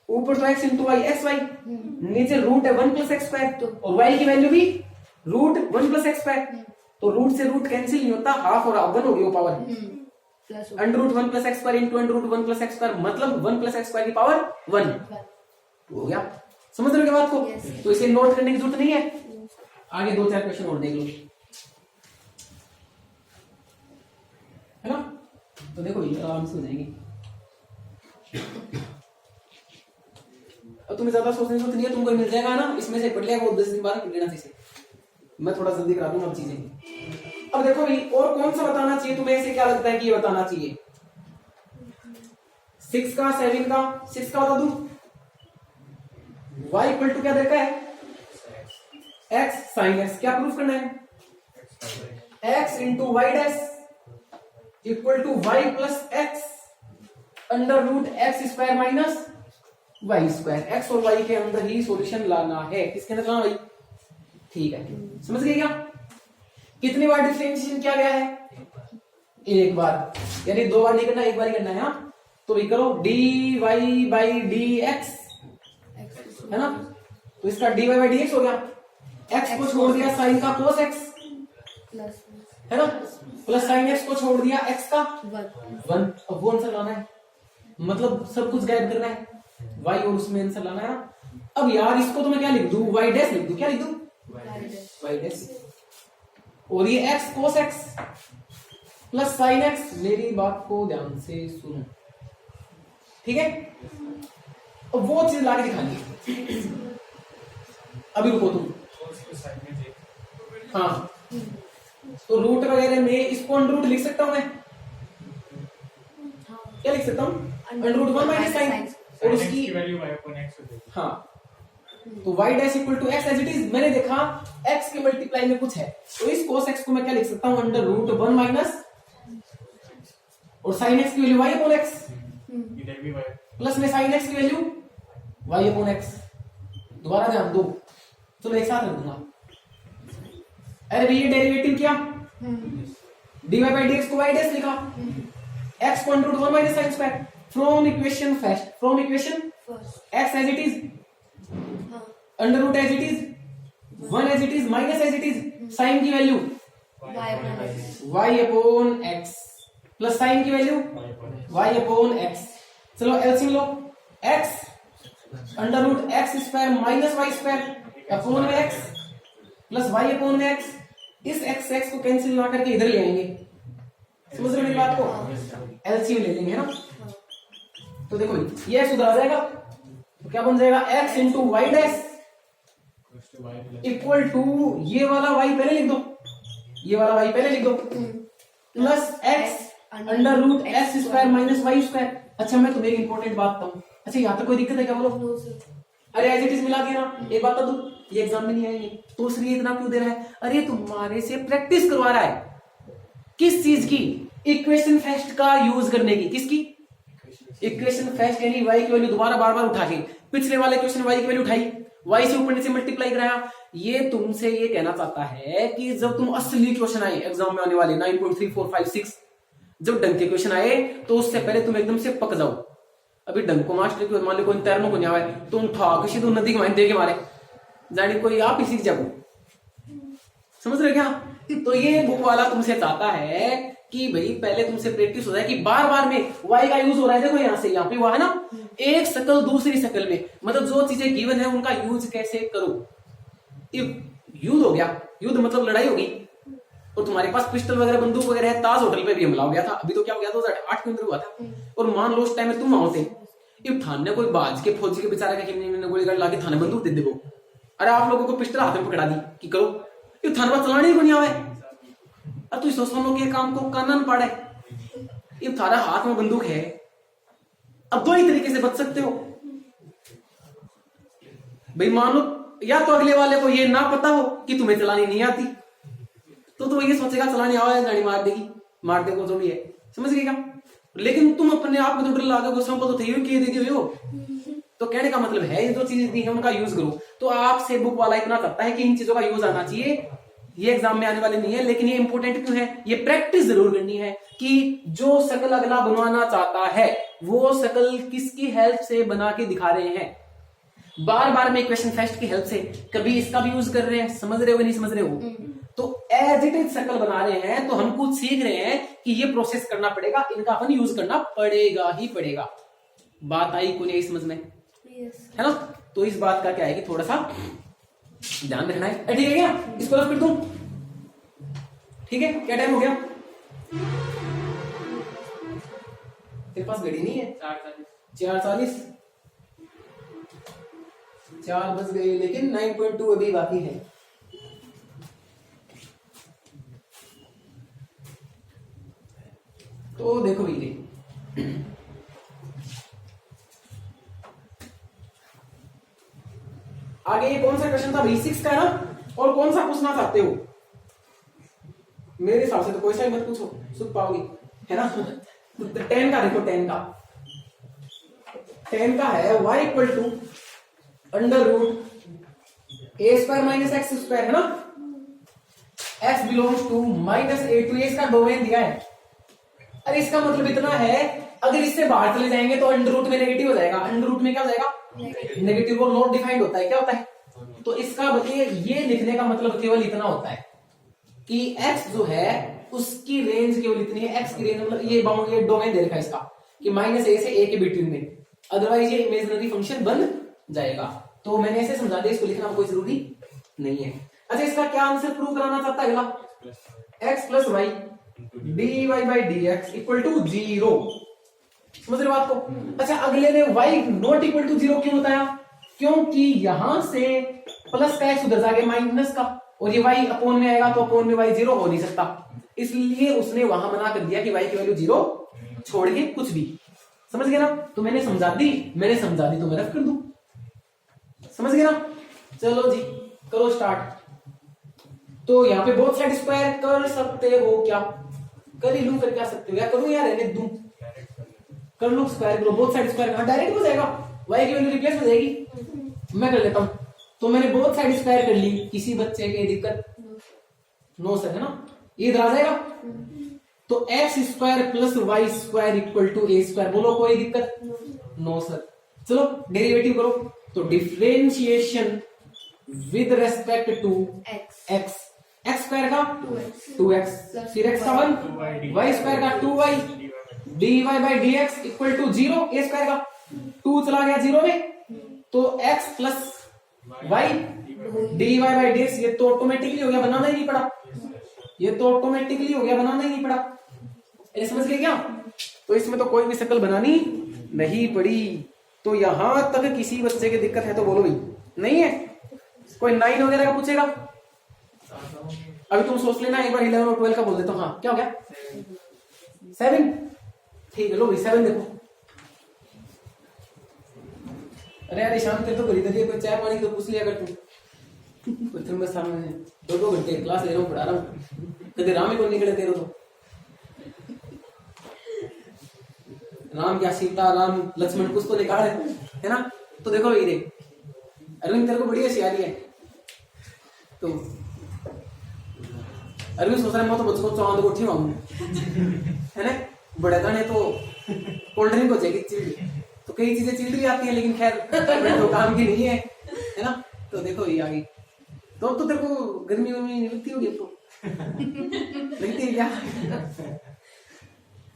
ऊपर तो x into y x y, नीचे रूट है 1 प्लस एक्स स्क्वायर, और y की वैल्यू भी रूट 1 प्लस एक्स स्क्वायर। तो रूट से रूट कैंसिल नहीं होता, हाफ और 1 हो गई वो power. Under root 1 plus x square into under root 1 plus x square, मतलब 1 प्लस एक्स स्क्वायर की पावर 1 हो गया। समझ रहे हो क्या बात को? तो इसे नोट करने की जरूरत नहीं है, आगे 2-4 क्वेश्चन और देख लो, है ना। तो देखो आराम से हो जाएंगे। अब तुम्हें ज्यादा सोचने की जरूरत नहीं है, तुमको मिल जाएगा ना, इसमें से पढ़ लिया वो 10 दिन बाद पढ़ लेना चाहिए। मैं थोड़ा जल्दी करा दूंगा अब चीजें। अब देखो भाई, और कौन सा बताना चाहिए तुम्हें, ऐसे क्या लगता है कि ये बताना चाहिए, 6 का 7 का 6 का बता दूं, y इक्वल टू क्या देखा है, x साइन x, क्या प्रूफ करना है, x into y dash equal to y plus x under root x square minus Y square. X और वाई के अंदर ही सॉल्यूशन लाना है, किसके अंदर लाना भाई, ठीक है। समझ गए क्या, कितनी बार डिफरेंशिएशन किया गया है, एक बार, यानी 2 बार नहीं करना, एक बार ही करना है। हाँ तो भी करो dy बाई dx, है ना, तो इसका dy बाई dx हो गया, x को छोड़ दिया साइन का cos x, है ना, प्लस साइन x को छोड़ दिया x का 1। अब वो आंसर लाना है, मतलब सब कुछ गायब करना है, y और उसमें आंसर लाना है ना। अब यार इसको तो मैं क्या लिख दूं, y डैश लिख दूं, क्या लिख दूं, y डैश, और ये x cos x plus sign x। मेरी बात को ध्यान से सुनो, ठीक है। अब वो चीज लाके दिखानी, अभी रुको तुम। हाँ तो रूट वगैरह में इसको अंडर रूट लिख सकता हूं मैं, क्या लिख सकता हूं, अंडर रूट 1 माइनस साइन, और उसकी वैल्यू y अपॉन x हो जाएगी। हाँ तो y dash equal to x as it is. मैंने देखा x के मल्टीप्लाई में कुछ है, तो इस cos x को मैं क्या लिख सकता हूं, अंडर रूट 1 माइनस, और sin x की वैल्यू y अपॉन x, इधर भी y प्लस में sin x की वैल्यू y अपॉन x। दोबारा ध्यान दो, चलो एक साथ रख दूंगा। अरे भैया डेरिवेटिव किया, dy बाई dx को y डैश लिखा, x को under root 1 minus sine square from equation first, from equation first x as it is, हाँ under root as it is, 1 as it is, minus as it is, sine की value y upon x y upon x plus sine की value y upon x। चलो LCM लो, x under root x square minus Y square upon में x plus y upon में x। इस x को cancel ना करके इधर ले आएंगे, समझ रहे हो मेरी बात को? एलसीएम ले लेंगे ना, तो देखो ये सुधर जाएगा, तो क्या बन जाएगा x into y dash equal to ये वाला y पहले लिख दो, ये वाला y पहले लिख दो, plus x under root x square minus Y square. अच्छा मैं तुम्हें एक इंपॉर्टेंट बात बताऊं, अच्छा यहाँ तक कोई दिक्कत है क्या बोलो? नो सर अरे एज इट इज मिला दिया ना, एक बात बता दूं, ये एग्जाम में नहीं आएंगे तो इसलिए इतना क्यों दे रहा है? अरे तुम्हारे से प्रैक्टिस करवा रहा है, किस चीज की? इक्वेशन फर्स्ट का यूज करने की। किसकी? इक्वेशन फर्स्ट यानी y की वैल्यू दोबारा बार बार उठा के पिछले वाले क्वेश्चन y की वैल्यू उठाई, y से ऊपर नीचे मल्टीप्लाई कराया। ये तुमसे ये कहना चाहता है कि जब तुम असली क्वेश्चन आए एग्जाम में आने वाले 9.3456 जब डंक के क्वेश्चन आए तो उससे पहले तुम एकदम से पक जाओ। अभी डंक को मास्टर को मान लो कोई तैरने को नहीं आवे, तुम ठा किसी तो नदी के दे के मारे जाने कोई आप ही सीख जाओ, समझ रहे क्या? तो ये बुक वाला तुमसे चाहता है कि भाई पहले तुमसे प्रैक्टिस हो जाए कि बार बार में y का यूज हो रहा है। देखो यहाँ से यहाँ पे हुआ है ना, एक शकल दूसरी शकल में, मतलब जो चीजें गिवन है उनका यूज कैसे करो। युद्ध हो गया, युद्ध मतलब लड़ाई होगी, और तुम्हारे पास पिस्टल वगैरह बंदूक वगैरह है। ताज होटल पे भी हमला हो गया था, अभी तो क्या हो गया 2008 के अंदर हुआ था, और मान लो उस टाइम में तुम वहां थे, इब थाने कोई बाज के फौजी के बेचारे का गोली गाड़ी लाके थाने बंदूक दे दे वो, अरे आप लोगों को पिस्टल हाथ में पकड़ा दी कि करो, ये थाने पर चलाने को नहीं आवे। अब तू सोच लो कि काम को कानन पड़े, ये थारा हाथ में बंदूक है, अब दो ही तरीके से बच सकते हो भाई। मान लो या तो अगले वाले को ये ना पता हो कि तुम्हें चलानी नहीं आती, तो ये सोचेगा चलाने आवा गाड़ी मार देगी, मार दे को जो भी है, समझ गए क्या? लेकिन तुम अपने आप में तो डर लागे को तो थे कि दे दिए हो। तो कहने का मतलब है ये जो चीजें दी है उनका यूज करो। तो आपसे बुक वाला इतना करता है कि इन चीजों का यूज आना चाहिए। ये एग्जाम में आने वाले नहीं है, लेकिन ये इंपॉर्टेंट क्यों है? ये प्रैक्टिस जरूर करनी है कि जो शकल अगला बनवाना चाहता है वो शकल किसकी हेल्प से बना के दिखा रहे हैं। बार बार में इक्वेशन फर्स्ट की हेल्प से, कभी इसका भी यूज कर रहे हैं, समझ रहे हो नहीं समझ रहे हो? तो एज इट इज शकल बना रहे हैं, तो हम कुछ सीख रहे हैं कि ये प्रोसेस करना पड़ेगा, इनका अपन यूज करना पड़ेगा ही पड़ेगा। बात आई को नहीं समझ में? यस है ना? तो इस बात का क्या है कि थोड़ा सा ध्यान रखना है। ठीक है क्या? इसको रख फिर तुम, ठीक है? क्या टाइम हो गया? तेरे पास घड़ी नहीं है? 4:40 4 बज गए, लेकिन 9.2 अभी बाकी है। तो देखो भैया, आगे ये कौन सा क्वेश्चन था? V6 का है ना? और कौन सा पूछना चाहते हो? मेरे हिसाब से तो कोई सा ही मत पूछो, सुन पाओगे, है ना? 10 का देखो, 10 का है y equal to under root a square minus x square, है ना? x belongs to minus a to, ये इसका डोमेन दिया है। अरे इसका मतलब इतना है, अगर इससे बाहर चले जाएंगे तो अंडर रूट में नेगेटिव हो जाएगा। अंडर रूट में क्या हो जाएगा? नेगेटिव। वो नॉट डिफाइंड होता है, क्या होता है? तो इसका ये लिखने का मतलब केवल इतना होता है कि x जो है उसकी रेंज केवल इतनी है। x की रेंज मतलब ये बाउंड, ये डोमेन दे रखा है इसका कि माइनस ए से ए के बिटवीन में, अदरवाइज ये इमेजिनरी फंक्शन बन जाएगा। तो मैंने ऐसे समझा दिया, इसको लिखना कोई जरूरी नहीं है। अच्छा, इसका क्या आंसर प्रूव कराना चाहता है अगला? x plus y dy by dx equal to 0। समझ रहे बात को? अच्छा, अगले ने y नॉट इक्वल टू 0 क्यों बताया? क्योंकि यहां से प्लस का x उधर जाके माइनस का, और ये y अपोन में आएगा तो अपोन में y 0 हो नहीं सकता, इसलिए उसने वहां मना कर दिया कि y की वैल्यू 0 छोड़ के कुछ भी। समझ गए ना? तो मैंने समझा दी तो मैं रख कर दूं। समझ गए ना? चलो जी, करो स्टार्ट। तो यहाँ पे बोथ साइड स्क्वायर कर सकते हो क्या? कर ही लूं, फिर क्या सकते हो? या करूं या रहने दूं? कर लो, स्क्वायर करो, बोथ साइड स्क्वायर, डायरेक्ट हो जाएगा, y की वैल्यू रिप्लेस हो जाएगी। मैं कर लेता हूं, तो मैंने बोथ साइड स्क्वायर कर ली। किसी बच्चे के दिक्कत? नो सर, है ना? ये इधर आ जाएगा, तो x square plus y square equal to a square. बोलो कोई दिक्कत? No sir. चलो डेरिवेटिव करो। तो differentiation with respect to x x, x square का 2x 2x, फिर एक्स का 1, वाई स्क्वायर का 2y, dy by dx equal to 0, a square का 2 चला गया 0 में, तो x plus y dy by dx, ये तो ऑटोमेटिकली हो गया, बनाना ही नहीं पड़ा। ये तो ऑटोमेटिकली हो गया, बनाना ही नहीं पड़ा। ये समझ गए क्या? तो इसमें तो कोई भी शक्ल बनानी नहीं पड़ी। तो यहां तक किसी बच्चे की दिक्कत है तो बोलो भाई। नहीं है? कोई 9 वगैरह का पूछेगा? अभी तुम सोच लेना, एक बार 11 और 12 का बोल देता हूँ। हाँ क्या हो गया? 7। ठीक है, लो भाई 7 देखो। अरे यार शाम तेरे तो खरीद दिए, कोई चाय पानी तो पूछ लिया अगर तुम बस सामने 2-2 घंटे क्लास ले रहा हूँ, पढ़ा रहा हूँ, कभी राम ही को निकले तेरे तो। राम क्या सीता राम लक्ष्मण कुछ तो निकाल है ना? तो देखो ये देख अरविंद, तेरे को बड़ी होशियारी है। तो अरविंद सोच रहा है मैं तो बच्चों को चांद को उठी है ना, बड़े गाने तो कोल्ड ड्रिंक हो जाएगी चिल्ड, तो कई चीजें चिल्ड भी आती है, लेकिन खैर तो काम की नहीं है ना? तो देखो ये आगे तो तेरे को गर्मी वर्मी नहीं लगती होगी तो लगती है क्या?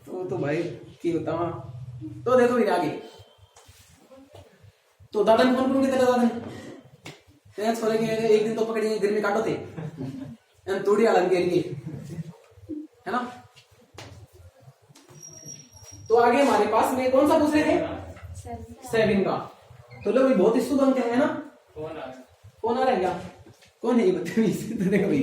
तो भाई की बताओ। तो देखो ये आगे तो दादन कौन कौन के तेरे दादन छोरे के एक दिन तो पकड़ेंगे, गर्मी काटो थे थोड़ी आलम के लिए, है ना? तो आगे हमारे पास में कौन सा पूछ रहे थे? 7 का। तो लो भाई बहुत इशू बनते हैं ना? कौन आ रहा है क्या? कौन है ये बदतमीज? तो देखो भाई